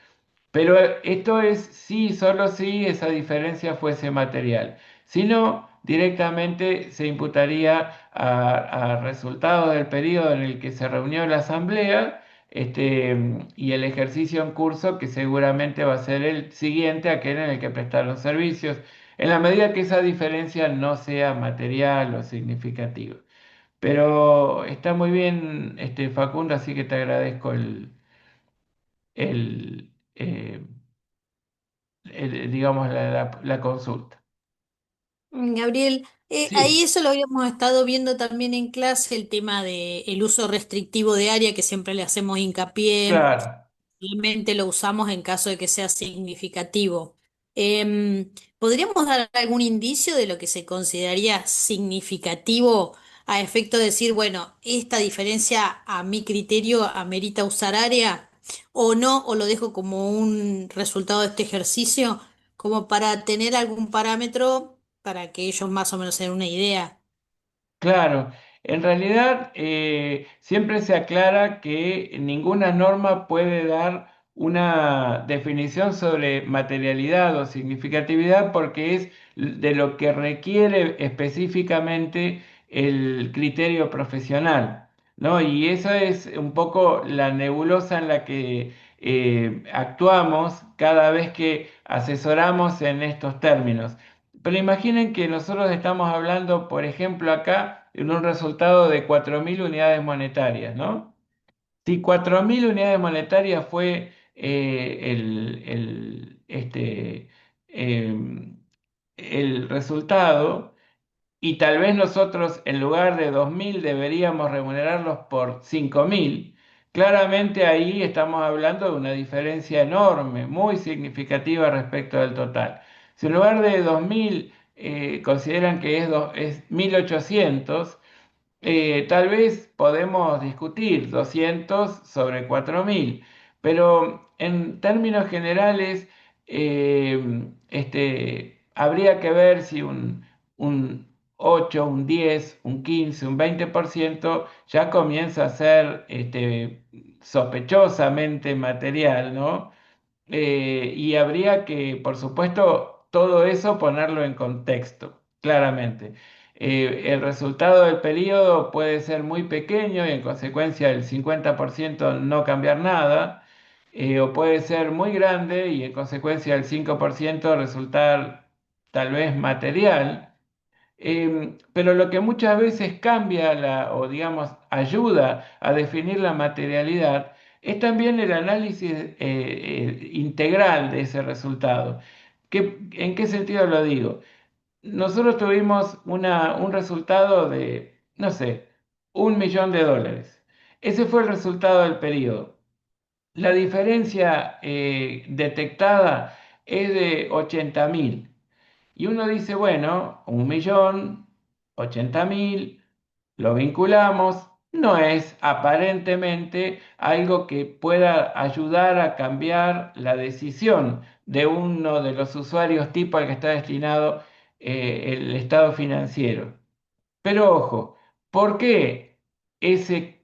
Pero esto es si, solo si esa diferencia fuese material. Si no, directamente se imputaría a resultados del periodo en el que se reunió la asamblea, y el ejercicio en curso, que seguramente va a ser el siguiente, aquel en el que prestaron servicios, en la medida que esa diferencia no sea material o significativa. Pero está muy bien, Facundo, así que te agradezco el, eh, digamos, la consulta. Gabriel, ahí Sí, eso lo habíamos estado viendo también en clase, el tema del uso restrictivo de área, que siempre le hacemos hincapié. claro. Realmente lo usamos en caso de que sea significativo. ¿Podríamos dar algún indicio de lo que se consideraría significativo a efecto de decir, bueno, esta diferencia a mi criterio amerita usar área o no, o lo dejo como un resultado de este ejercicio, como para tener algún parámetro para que ellos más o menos se den una idea? Claro, en realidad siempre se aclara que ninguna norma puede dar una definición sobre materialidad o significatividad porque es de lo que requiere específicamente el criterio profesional, ¿no? Y esa es un poco la nebulosa en la que actuamos cada vez que asesoramos en estos términos. Pero imaginen que nosotros estamos hablando, por ejemplo, acá en un resultado de 4.000 unidades monetarias, ¿no? Si 4.000 unidades monetarias fue el resultado, y tal vez nosotros en lugar de 2.000 deberíamos remunerarlos por 5.000. Claramente ahí estamos hablando de una diferencia enorme, muy significativa respecto del total. Si en lugar de 2.000 consideran que es 1.800, tal vez podemos discutir 200 sobre 4.000, pero en términos generales habría que ver si un 8, un 10, un 15, un 20% ya comienza a ser sospechosamente material, ¿no? Y habría que, por supuesto, todo eso ponerlo en contexto, claramente. El resultado del periodo puede ser muy pequeño y en consecuencia el 50% no cambiar nada, o puede ser muy grande y en consecuencia el 5% resultar tal vez material. Pero lo que muchas veces cambia o digamos ayuda a definir la materialidad es también el análisis integral de ese resultado. ¿En qué sentido lo digo? Nosotros tuvimos un resultado de, no sé, $1.000.000. Ese fue el resultado del periodo. La diferencia detectada es de 80.000. Y uno dice, bueno, 1.000.000, 80.000, lo vinculamos, no es aparentemente algo que pueda ayudar a cambiar la decisión de uno de los usuarios tipo al que está destinado el estado financiero. Pero ojo, ¿por qué ese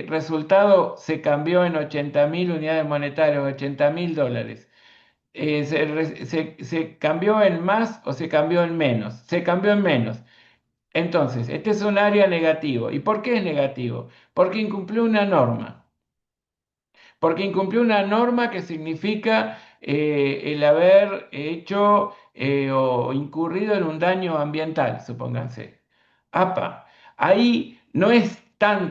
resultado se cambió en 80.000 unidades monetarias, $80.000? ¿Se cambió en más o se cambió en menos? Se cambió en menos. Entonces, este es un área negativo. ¿Y por qué es negativo? Porque incumplió una norma. Porque incumplió una norma que significa el haber hecho o incurrido en un daño ambiental, supónganse. APA. Ahí no es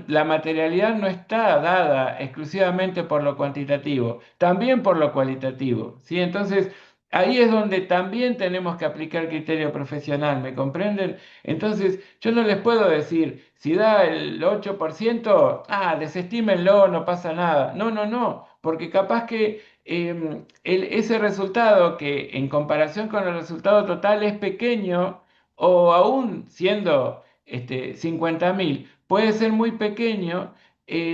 la materialidad no está dada exclusivamente por lo cuantitativo, también por lo cualitativo, ¿sí? Entonces, ahí es donde también tenemos que aplicar criterio profesional, ¿me comprenden? Entonces, yo no les puedo decir, si da el 8%, desestímenlo, no pasa nada. No, no, no, porque capaz que ese resultado que en comparación con el resultado total es pequeño, o aún siendo 50.000, puede ser muy pequeño.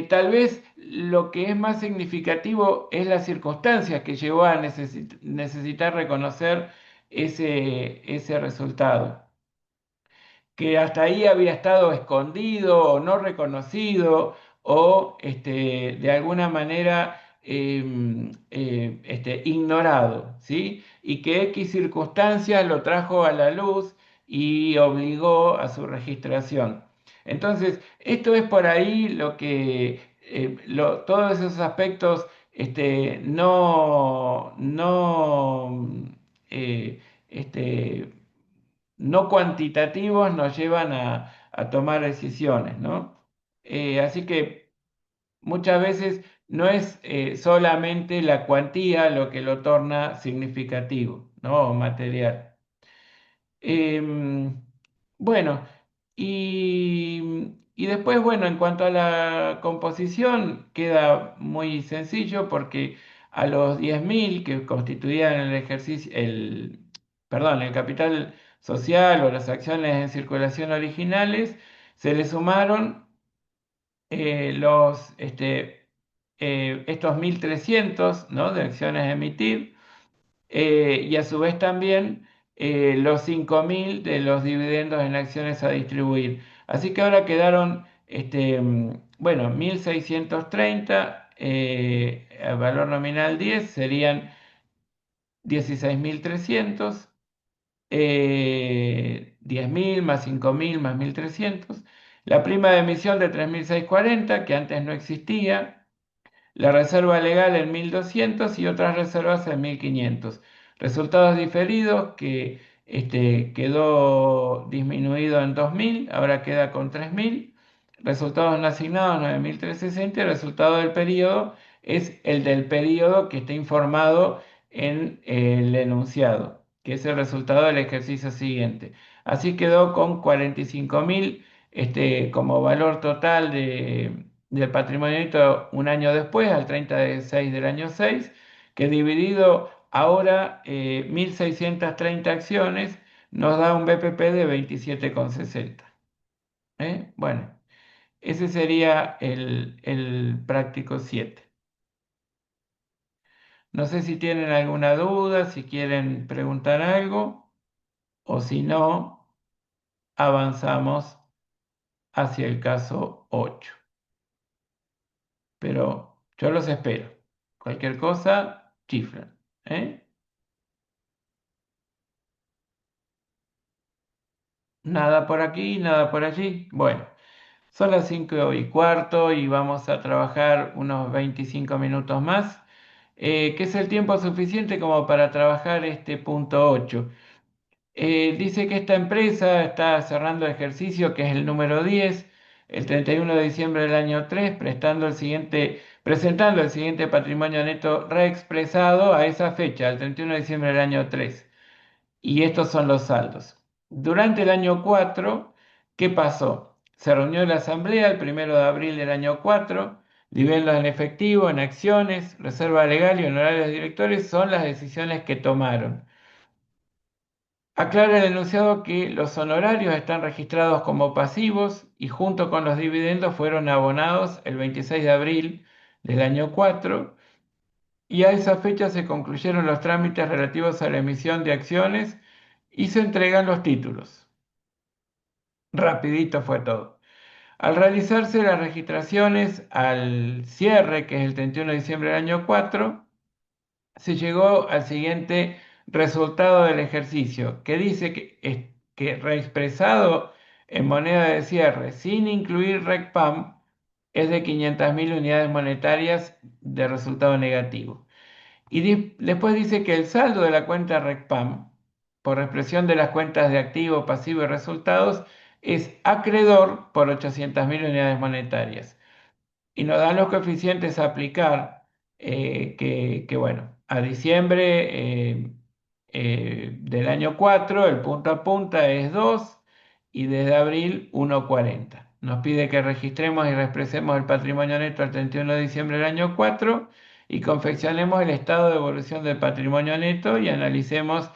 Tal vez lo que es más significativo es la circunstancia que llevó a necesitar reconocer ese resultado, que hasta ahí había estado escondido o no reconocido o de alguna manera ignorado, ¿sí? Y que X circunstancias lo trajo a la luz y obligó a su registración. Entonces, esto es por ahí lo que todos esos aspectos eh, este, no cuantitativos nos llevan a tomar decisiones, ¿no? Así que muchas veces no es solamente la cuantía lo que lo torna significativo, ¿no? O material. Em, bueno, y después, bueno, en cuanto a la composición, queda muy sencillo porque a los 10.000 que constituían el ejercicio, perdón, el capital social o las acciones en circulación originales, se le sumaron estos 1.300, ¿no? De acciones a emitir, y a su vez también los 5.000 de los dividendos en acciones a distribuir. Así que ahora quedaron, bueno, 1.630, el valor nominal 10 serían 16.300, 10.000 más 5.000 más 1.300. La prima de emisión de 3.640, que antes no existía, la reserva legal en 1.200 y otras reservas en 1.500. Resultados diferidos que quedó disminuido en 2.000, ahora queda con 3.000. Resultados no asignados 9.360 y el resultado del periodo es el del periodo que está informado en el enunciado, que es el resultado del ejercicio siguiente. Así quedó con 45.000 como valor total del patrimonio neto un año después, al 30/6 del año 6, que dividido ahora 1.630 acciones nos da un BPP de 27,60. Bueno, ese sería el práctico 7. No sé si tienen alguna duda, si quieren preguntar algo, o si no, avanzamos hacia el caso 8. Pero yo los espero. Cualquier cosa, chiflan. ¿Eh? Nada por aquí, nada por allí. Bueno, son las 5:15 y vamos a trabajar unos 25 minutos más, que es el tiempo suficiente como para trabajar este punto 8. Dice que esta empresa está cerrando ejercicio, que es el número 10, el 31 de diciembre del año 3, presentando el siguiente patrimonio neto reexpresado a esa fecha, el 31 de diciembre del año 3. Y estos son los saldos. Durante el año 4, ¿qué pasó? Se reunió la asamblea el 1 de abril del año 4, dividendos en efectivo, en acciones, reserva legal y honorarios de directores son las decisiones que tomaron. Aclara el enunciado que los honorarios están registrados como pasivos y junto con los dividendos fueron abonados el 26 de abril del año 4 y a esa fecha se concluyeron los trámites relativos a la emisión de acciones y se entregan los títulos. Rapidito fue todo. Al realizarse las registraciones al cierre, que es el 31 de diciembre del año 4, se llegó al siguiente resultado del ejercicio, que dice que reexpresado en moneda de cierre, sin incluir RECPAM, es de 500.000 unidades monetarias de resultado negativo. Y después dice que el saldo de la cuenta RECPAM, por expresión de las cuentas de activo, pasivo y resultados, es acreedor por 800.000 unidades monetarias y nos dan los coeficientes a aplicar, bueno, a diciembre del año 4 el punto a punta es 2 y desde abril 1,40. Nos pide que registremos y reexpresemos el patrimonio neto al 31 de diciembre del año 4 y confeccionemos el estado de evolución del patrimonio neto y analicemos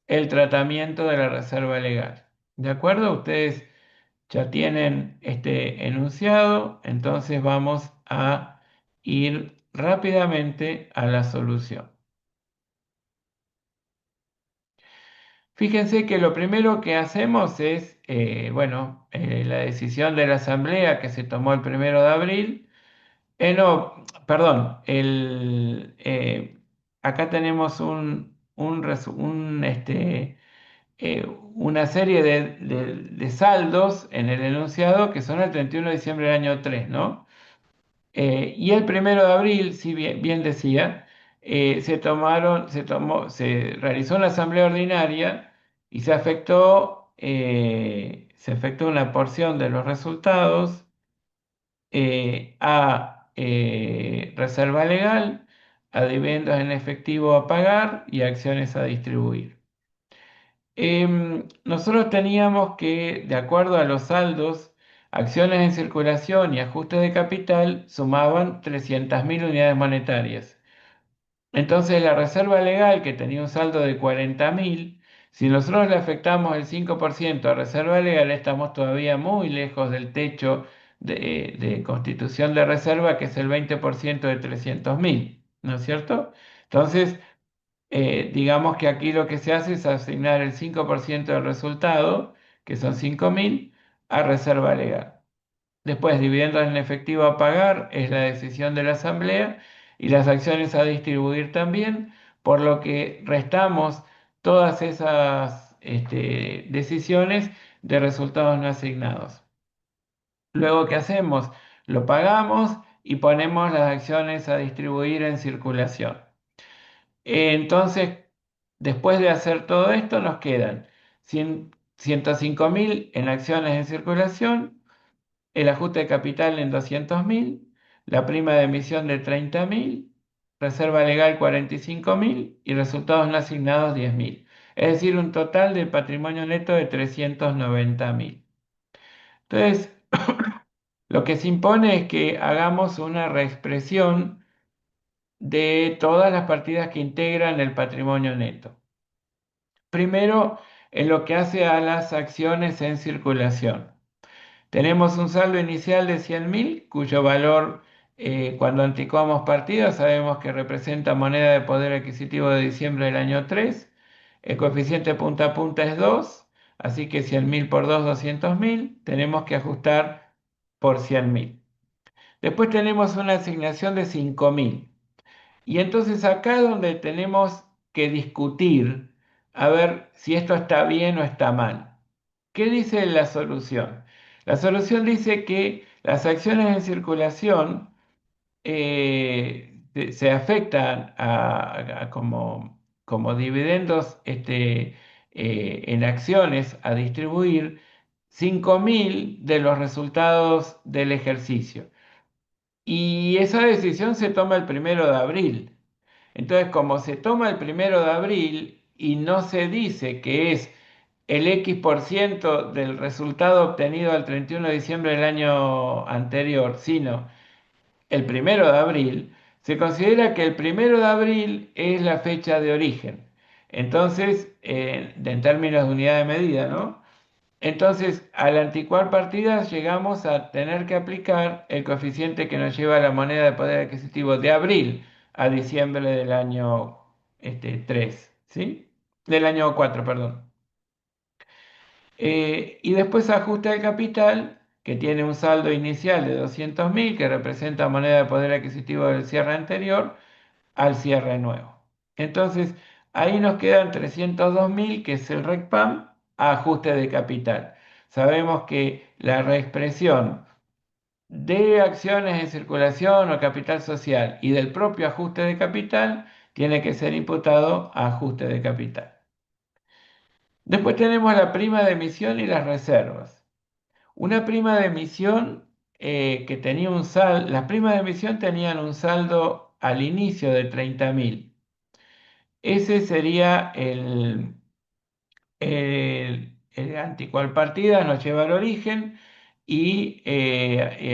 el tratamiento de la reserva legal. ¿De acuerdo? Ustedes ya tienen este enunciado, entonces vamos a ir rápidamente a la solución. Fíjense que lo primero que hacemos es, bueno, la decisión de la Asamblea que se tomó el 1 de abril. No, perdón, acá tenemos una serie de saldos en el enunciado que son el 31 de diciembre del año 3, ¿no? Y el 1 de abril, si bien decía, se realizó una asamblea ordinaria y se afectó una porción de los resultados a reserva legal, a dividendos en efectivo a pagar y a acciones a distribuir. Nosotros teníamos que, de acuerdo a los saldos, acciones en circulación y ajustes de capital sumaban 300.000 unidades monetarias. Entonces la reserva legal, que tenía un saldo de 40.000, si nosotros le afectamos el 5% a reserva legal, estamos todavía muy lejos del techo de constitución de reserva, que es el 20% de 300.000, ¿no es cierto? Entonces, digamos que aquí lo que se hace es asignar el 5% del resultado, que son 5.000, a reserva legal. Después, dividendos en efectivo a pagar es la decisión de la Asamblea y las acciones a distribuir también, por lo que restamos todas esas decisiones de resultados no asignados. Luego, ¿qué hacemos? Lo pagamos y ponemos las acciones a distribuir en circulación. Entonces, después de hacer todo esto, nos quedan 105.000 en acciones en circulación, el ajuste de capital en 200.000, la prima de emisión de 30.000, reserva legal 45.000 y resultados no asignados 10.000. Es decir, un total de patrimonio neto de 390.000. Entonces, lo que se impone es que hagamos una reexpresión de todas las partidas que integran el patrimonio neto. Primero, en lo que hace a las acciones en circulación. Tenemos un saldo inicial de 100.000, cuyo valor, cuando anticuamos partidas, sabemos que representa moneda de poder adquisitivo de diciembre del año 3. El coeficiente punta a punta es 2, así que 100.000 por 2, 200.000. Tenemos que ajustar por 100.000. Después tenemos una asignación de 5.000. Y entonces acá es donde tenemos que discutir a ver si esto está bien o está mal. ¿Qué dice la solución? La solución dice que las acciones en circulación se afectan como dividendos en acciones a distribuir 5.000 de los resultados del ejercicio. Y esa decisión se toma el 1 de abril. Entonces, como se toma el 1 de abril y no se dice que es el X% del resultado obtenido al 31 de diciembre del año anterior, sino el 1 de abril, se considera que el 1 de abril es la fecha de origen. Entonces, en términos de unidad de medida, ¿no? Entonces, al anticuar partidas, llegamos a tener que aplicar el coeficiente que nos lleva a la moneda de poder adquisitivo de abril a diciembre del año 3, ¿sí? Del año 4, perdón. Y después ajusta el capital, que tiene un saldo inicial de 200.000, que representa moneda de poder adquisitivo del cierre anterior, al cierre nuevo. Entonces, ahí nos quedan 302.000, que es el RECPAM, a ajuste de capital. Sabemos que la reexpresión de acciones en circulación o capital social y del propio ajuste de capital tiene que ser imputado a ajuste de capital. Después tenemos la prima de emisión y las reservas. Una prima de emisión que tenía las primas de emisión tenían un saldo al inicio de 30.000. Ese sería el anticual partida, nos lleva al origen y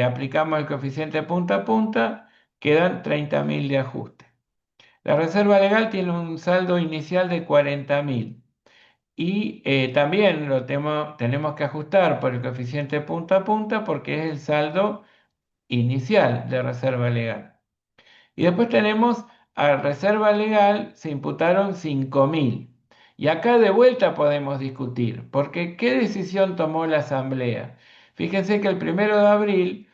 aplicamos el coeficiente punta a punta, quedan 30.000 de ajuste. La reserva legal tiene un saldo inicial de 40.000 y también tenemos que ajustar por el coeficiente punta a punta porque es el saldo inicial de reserva legal. Y después tenemos a reserva legal, se imputaron 5.000. Y acá de vuelta podemos discutir, porque ¿qué decisión tomó la Asamblea? Fíjense que el 1 de abril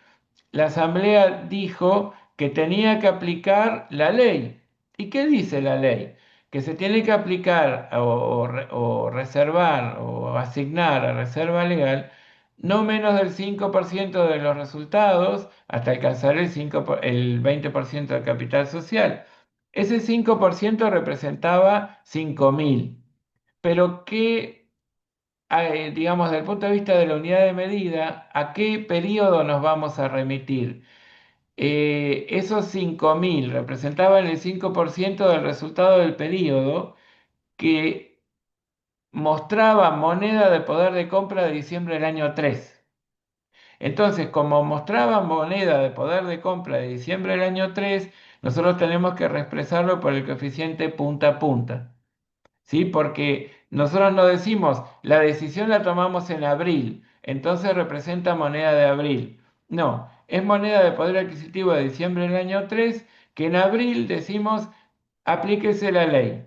la Asamblea dijo que tenía que aplicar la ley. ¿Y qué dice la ley? Que se tiene que aplicar o reservar o asignar a reserva legal no menos del 5% de los resultados hasta alcanzar el 20% del capital social. Ese 5% representaba 5.000. Pero ¿qué, digamos, desde el punto de vista de la unidad de medida, a qué periodo nos vamos a remitir? Esos 5.000 representaban el 5% del resultado del periodo que mostraba moneda de poder de compra de diciembre del año 3. Entonces, como mostraba moneda de poder de compra de diciembre del año 3, nosotros tenemos que reexpresarlo por el coeficiente punta a punta. ¿Sí? Porque nosotros no decimos, la decisión la tomamos en abril, entonces representa moneda de abril. No, es moneda de poder adquisitivo de diciembre del año 3 que en abril decimos, aplíquese la ley.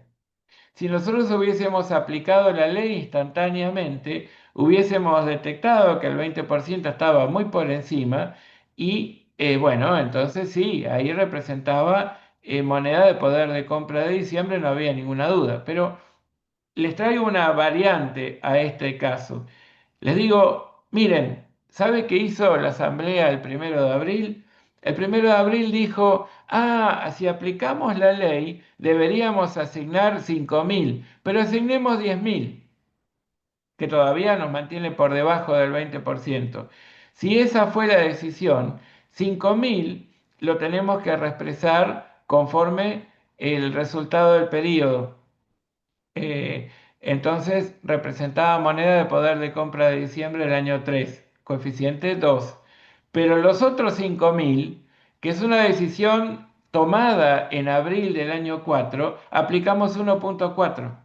Si nosotros hubiésemos aplicado la ley instantáneamente, hubiésemos detectado que el 20% estaba muy por encima y bueno, entonces sí, ahí representaba moneda de poder de compra de diciembre, no había ninguna duda. Pero les traigo una variante a este caso. Les digo, miren, ¿sabe qué hizo la Asamblea el 1 de abril? El 1 de abril dijo, si aplicamos la ley, deberíamos asignar 5.000, pero asignemos 10.000, que todavía nos mantiene por debajo del 20%. Si esa fue la decisión, 5.000 lo tenemos que reexpresar conforme el resultado del periodo. Eh, entonces representaba moneda de poder de compra de diciembre del año 3, coeficiente 2. Pero los otros 5.000, que es una decisión tomada en abril del año 4, aplicamos 1,4.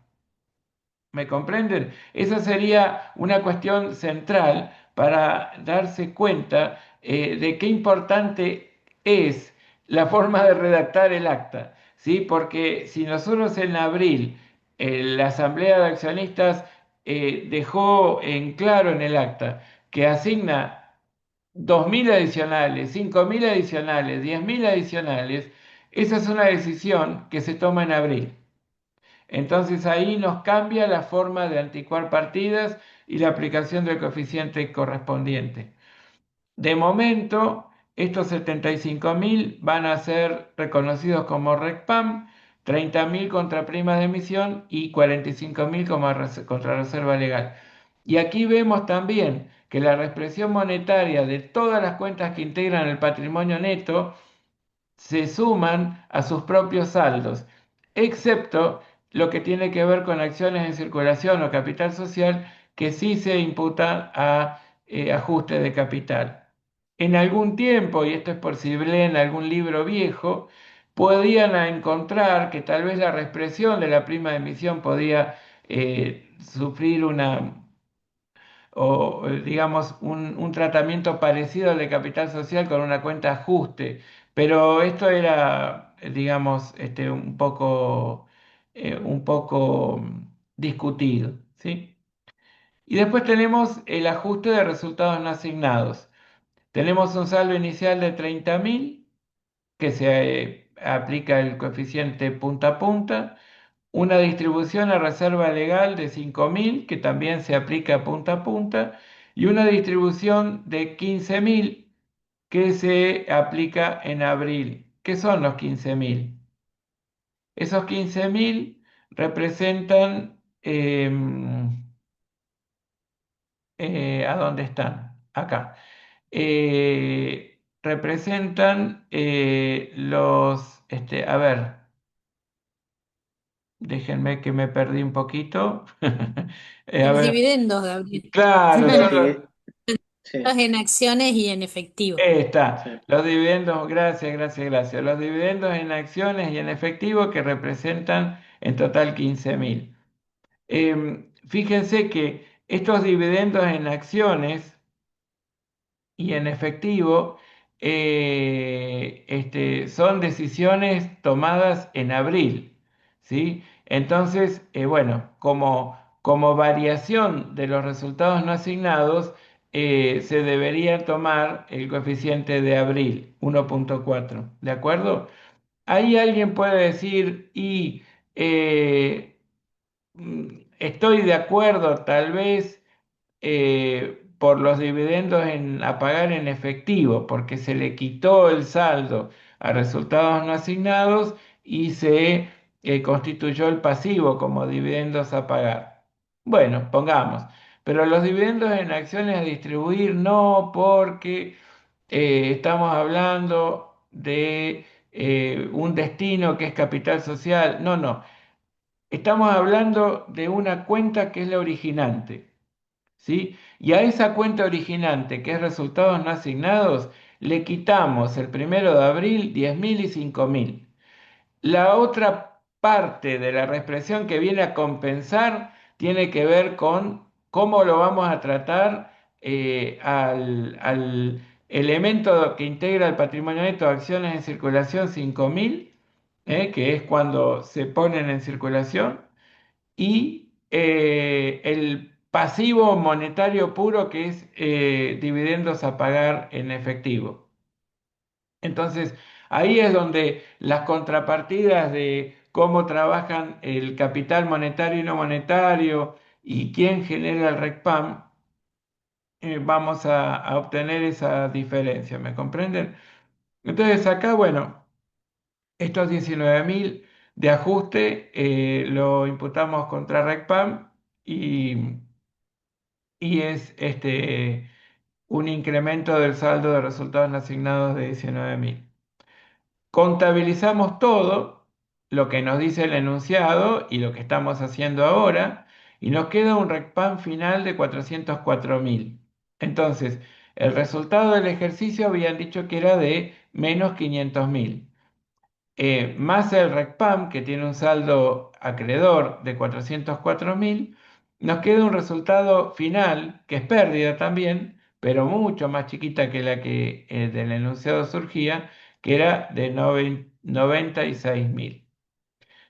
¿Me comprenden? Esa sería una cuestión central para darse cuenta de qué importante es la forma de redactar el acta, ¿sí? Porque si nosotros en abril la Asamblea de Accionistas dejó en claro en el acta que asigna 2.000 adicionales, 5.000 adicionales, 10.000 adicionales, esa es una decisión que se toma en abril. Entonces ahí nos cambia la forma de anticuar partidas y la aplicación del coeficiente correspondiente. De momento, estos 75.000 van a ser reconocidos como RECPAM, 30.000 contra primas de emisión y 45.000 como contra reserva legal. Y aquí vemos también que la reexpresión monetaria de todas las cuentas que integran el patrimonio neto se suman a sus propios saldos, excepto lo que tiene que ver con acciones en circulación o capital social, que sí se imputa a ajuste de capital. En algún tiempo, y esto es posible en algún libro viejo, podían encontrar que tal vez la reexpresión de la prima de emisión podía sufrir digamos, un tratamiento parecido al de capital social con una cuenta ajuste, pero esto era, digamos, un poco discutido, ¿sí? Y después tenemos el ajuste de resultados no asignados. Tenemos un saldo inicial de 30.000, que se aplica el coeficiente punta a punta, una distribución a reserva legal de 5.000, que también se aplica punta a punta, y una distribución de 15.000 que se aplica en abril. ¿Qué son los 15.000? Esos 15.000 representan, ¿a dónde están? Acá. Representan a ver, déjenme que me perdí un poquito. A Los ver, dividendos, Gabriel. claro, Los son divi- Los sí, en acciones y en efectivo. sí. está, los dividendos, gracias, gracias, gracias. Los dividendos en acciones y en efectivo que representan en total 15.000. fíjense que estos dividendos en acciones y en efectivo son decisiones tomadas en abril, ¿sí? Entonces, bueno, como variación de los resultados no asignados, se debería tomar el coeficiente de abril, 1,4, ¿de acuerdo? Ahí alguien puede decir, eh, estoy de acuerdo, tal vez por los dividendos a pagar en efectivo, porque se le quitó el saldo a resultados no asignados y se constituyó el pasivo como dividendos a pagar. Bueno, pongamos, pero los dividendos en acciones a distribuir no, porque estamos hablando de un destino que es capital social. No, no. Estamos hablando de una cuenta que es la originante. ¿Sí? Y a esa cuenta originante, que es resultados no asignados, le quitamos el 1 de abril 10.000 y 5.000. La otra parte de la reexpresión que viene a compensar tiene que ver con cómo lo vamos a tratar al elemento que integra el patrimonio neto de acciones en circulación 5.000, que es cuando se ponen en circulación, y el pasivo monetario puro, que es dividendos a pagar en efectivo. Entonces, ahí es donde las contrapartidas de cómo trabajan el capital monetario y no monetario y quién genera el RECPAM, vamos a obtener esa diferencia, ¿me comprenden? Entonces, acá, bueno, estos 19.000 de ajuste lo imputamos contra RECPAM y es un incremento del saldo de resultados no asignados de 19.000. Contabilizamos todo lo que nos dice el enunciado y lo que estamos haciendo ahora, y nos queda un RECPAM final de 404.000. Entonces, el resultado del ejercicio habían dicho que era de menos 500.000. Más el RECPAM, que tiene un saldo acreedor de 404.000, nos queda un resultado final, que es pérdida también, pero mucho más chiquita que la que del enunciado surgía, que era de 96.000.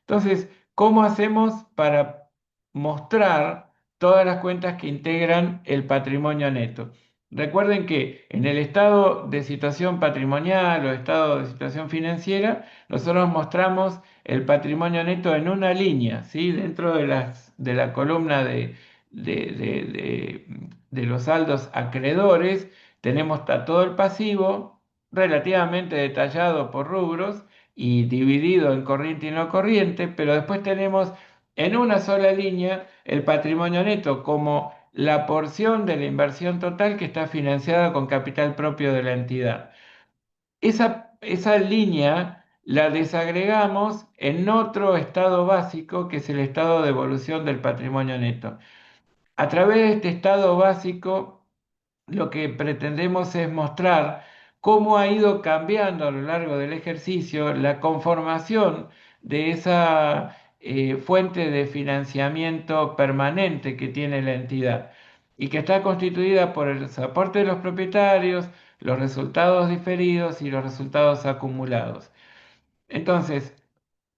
Entonces, ¿cómo hacemos para mostrar todas las cuentas que integran el patrimonio neto? Recuerden que en el estado de situación patrimonial o estado de situación financiera, nosotros mostramos el patrimonio neto en una línea, ¿sí? Dentro de la columna de los saldos acreedores, tenemos todo el pasivo relativamente detallado por rubros y dividido en corriente y no corriente, pero después tenemos en una sola línea el patrimonio neto como la porción de la inversión total que está financiada con capital propio de la entidad. Esa línea la desagregamos en otro estado básico, que es el estado de evolución del patrimonio neto. A través de este estado básico, lo que pretendemos es mostrar cómo ha ido cambiando a lo largo del ejercicio la conformación de esa fuente de financiamiento permanente que tiene la entidad y que está constituida por el aporte de los propietarios, los resultados diferidos y los resultados acumulados. Entonces,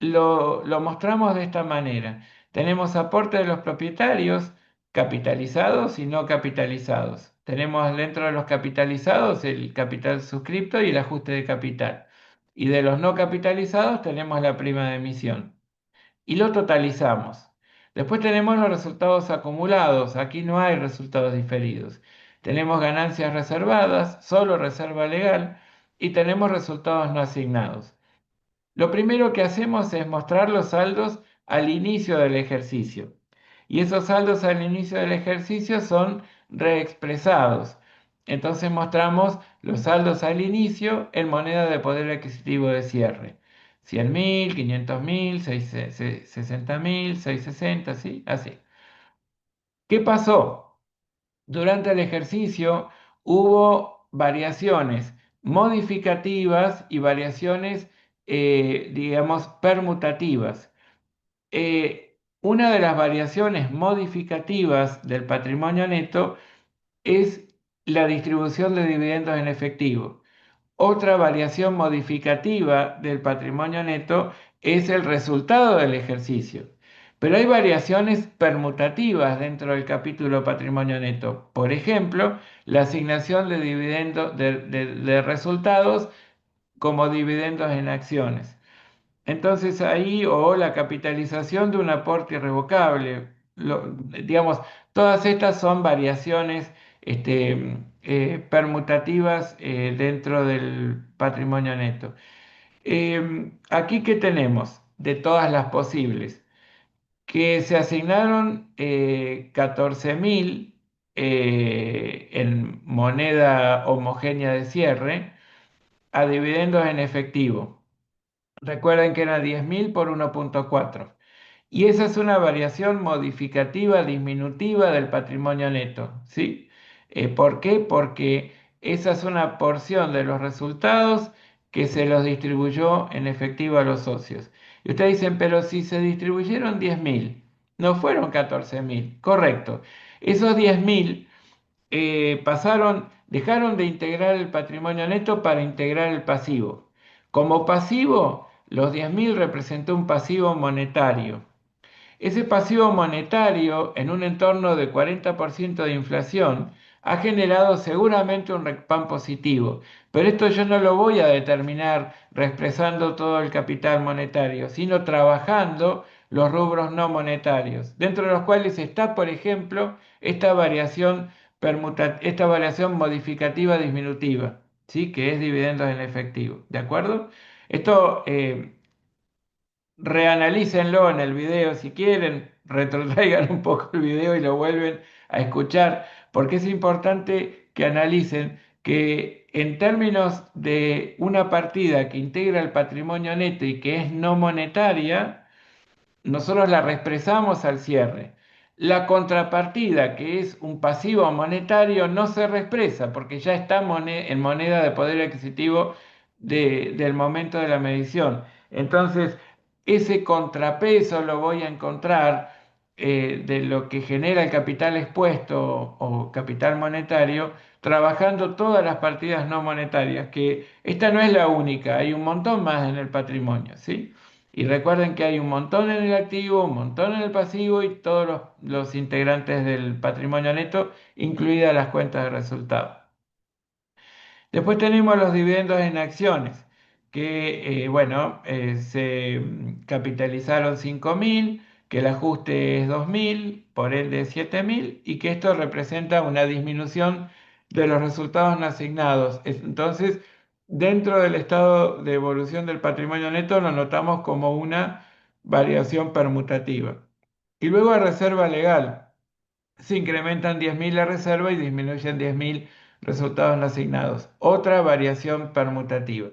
lo mostramos de esta manera. Tenemos aporte de los propietarios capitalizados y no capitalizados. Tenemos dentro de los capitalizados el capital suscripto y el ajuste de capital. Y de los no capitalizados tenemos la prima de emisión. Y lo totalizamos. Después tenemos los resultados acumulados. Aquí no hay resultados diferidos. Tenemos ganancias reservadas, solo reserva legal, y tenemos resultados no asignados. Lo primero que hacemos es mostrar los saldos al inicio del ejercicio. Y esos saldos al inicio del ejercicio son reexpresados. Entonces mostramos los saldos al inicio en moneda de poder adquisitivo de cierre. 100.000, 500.000, 60.000, 660, ¿sí? Así. ¿Qué pasó? Durante el ejercicio hubo variaciones modificativas y variaciones, digamos, permutativas. una de las variaciones modificativas del patrimonio neto es la distribución de dividendos en efectivo. Otra variación modificativa del patrimonio neto es el resultado del ejercicio. Pero hay variaciones permutativas dentro del capítulo patrimonio neto. Por ejemplo, la asignación de dividendos de resultados como dividendos en acciones. Entonces ahí, o la capitalización de un aporte irrevocable, digamos, todas estas son variaciones permutativas dentro del patrimonio neto. Aquí, ¿qué tenemos? De todas las posibles, que se asignaron 14.000 en moneda homogénea de cierre a dividendos en efectivo. Recuerden que era 10.000 por 1,4. Y esa es una variación modificativa disminutiva del patrimonio neto, ¿sí? ¿Por qué? Porque esa es una porción de los resultados que se los distribuyó en efectivo a los socios. Y ustedes dicen, pero si se distribuyeron 10.000, no fueron 14.000. Correcto. Esos 10.000 dejaron de integrar el patrimonio neto para integrar el pasivo. Como pasivo, los 10.000 representó un pasivo monetario. Ese pasivo monetario, en un entorno de 40% de inflación, ha generado seguramente un RECPAM positivo, pero esto yo no lo voy a determinar reexpresando todo el capital monetario, sino trabajando los rubros no monetarios, dentro de los cuales está, por ejemplo, esta variación modificativa disminutiva, ¿sí? Que es dividendos en efectivo, ¿de acuerdo? Esto reanalícenlo en el video si quieren, retrotraigan un poco el video y lo vuelven a escuchar, porque es importante que analicen que en términos de una partida que integra el patrimonio neto y que es no monetaria, nosotros la reexpresamos al cierre. La contrapartida, que es un pasivo monetario, no se reexpresa porque ya está en moneda de poder adquisitivo del momento de la medición. Entonces, ese contrapeso lo voy a encontrar de lo que genera el capital expuesto o capital monetario, trabajando todas las partidas no monetarias, que esta no es la única, hay un montón más en el patrimonio, ¿sí? Y recuerden que hay un montón en el activo, un montón en el pasivo y todos los integrantes del patrimonio neto, incluidas las cuentas de resultados. Después tenemos los dividendos en acciones, que se capitalizaron 5.000, que el ajuste es 2.000, por ende 7.000, y que esto representa una disminución de los resultados no asignados. Entonces, dentro del estado de evolución del patrimonio neto lo notamos como una variación permutativa. Y luego a reserva legal se incrementan 10.000 la reserva y disminuyen 10.000 resultados no asignados. Otra variación permutativa.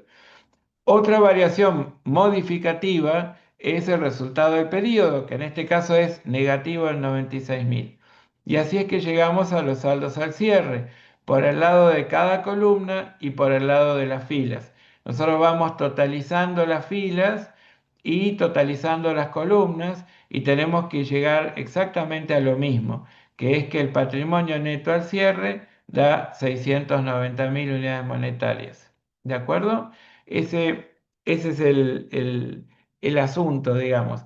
Otra variación modificativa es el resultado del periodo, que en este caso es negativo en 96.000. Y así es que llegamos a los saldos al cierre, por el lado de cada columna y por el lado de las filas. Nosotros vamos totalizando las filas y totalizando las columnas y tenemos que llegar exactamente a lo mismo, que es que el patrimonio neto al cierre da 690.000 unidades monetarias. ¿De acuerdo? Ese es el asunto, digamos.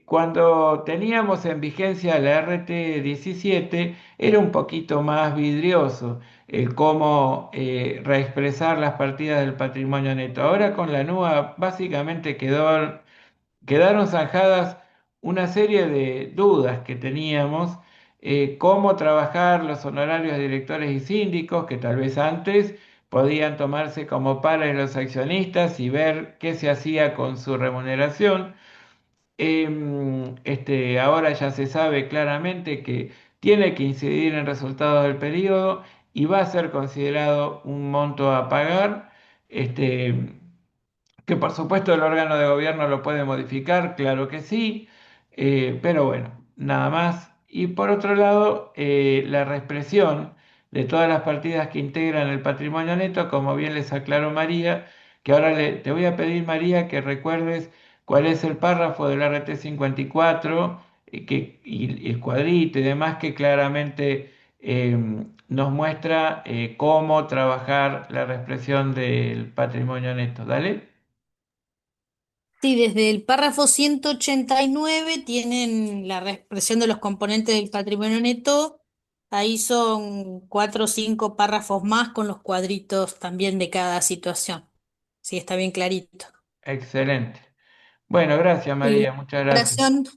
Cuando teníamos en vigencia la RT17, era un poquito más vidrioso el cómo reexpresar las partidas del patrimonio neto. Ahora con la NUA básicamente quedaron zanjadas una serie de dudas que teníamos, cómo trabajar los honorarios de directores y síndicos, que tal vez antes podían tomarse como pares de los accionistas y ver qué se hacía con su remuneración. Ahora ya se sabe claramente que tiene que incidir en resultados del periodo y va a ser considerado un monto a pagar. Que por supuesto el órgano de gobierno lo puede modificar, claro que sí, pero bueno, nada más. Y por otro lado, la reexpresión de todas las partidas que integran el patrimonio neto, como bien les aclaró María, que ahora te voy a pedir, María, que recuerdes cuál es el párrafo del RT 54 y el cuadrito y demás que claramente nos muestra cómo trabajar la reexpresión del patrimonio neto. ¿Dale? Sí, desde el párrafo 189 tienen la expresión de los componentes del patrimonio neto. Ahí son cuatro o cinco párrafos más con los cuadritos también de cada situación. Sí, está bien clarito. Excelente. Bueno, gracias Y la María, muchas gracias. aclaración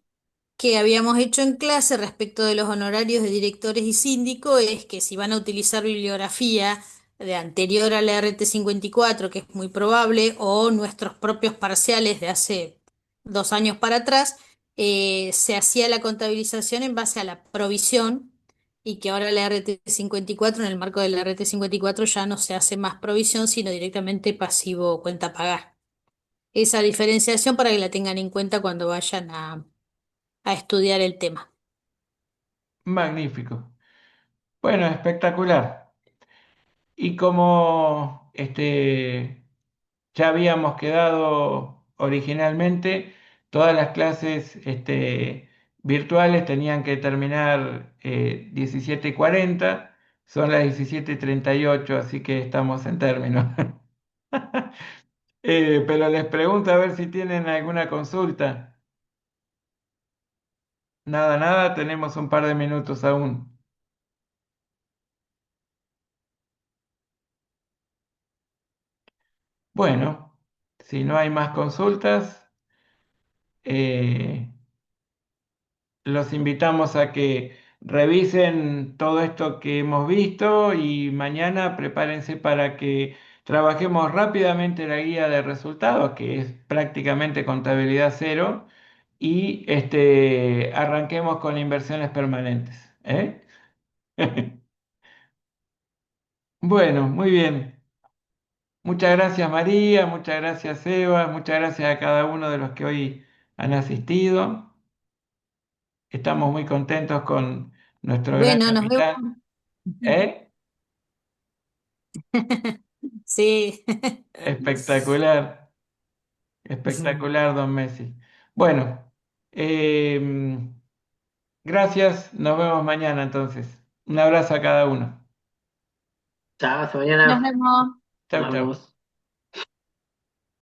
que habíamos hecho en clase respecto de los honorarios de directores y síndico es que si van a utilizar bibliografía de anterior a la RT 54, que es muy probable, o nuestros propios parciales de hace 2 años para atrás, se hacía la contabilización en base a la provisión y que ahora la RT 54, en el marco de la RT 54, ya no se hace más provisión, sino directamente pasivo o cuenta a pagar. Esa diferenciación para que la tengan en cuenta cuando vayan a estudiar el tema. Magnífico. Bueno, espectacular. Y como ya habíamos quedado originalmente, todas las clases virtuales tenían que terminar 17:40, son las 17:38, así que estamos en términos. Pero les pregunto a ver si tienen alguna consulta. Nada, nada, tenemos un par de minutos aún. Bueno, si no hay más consultas, eh, los invitamos a que revisen todo esto que hemos visto y mañana prepárense para que trabajemos rápidamente la guía de resultados, que es prácticamente contabilidad cero, y arranquemos con inversiones permanentes. ¿Eh? Bueno, muy bien. Muchas gracias María, muchas gracias Eva, muchas gracias a cada uno de los que hoy han asistido. Estamos muy contentos con nuestro gran Bueno, nos vemos. capitán. ¿Eh? Sí. Espectacular, espectacular, don Messi. Bueno, em, gracias, nos vemos mañana entonces. Un abrazo a cada uno. Chao, hasta Nos mañana. vemos. Chau, Nos chau. vemos.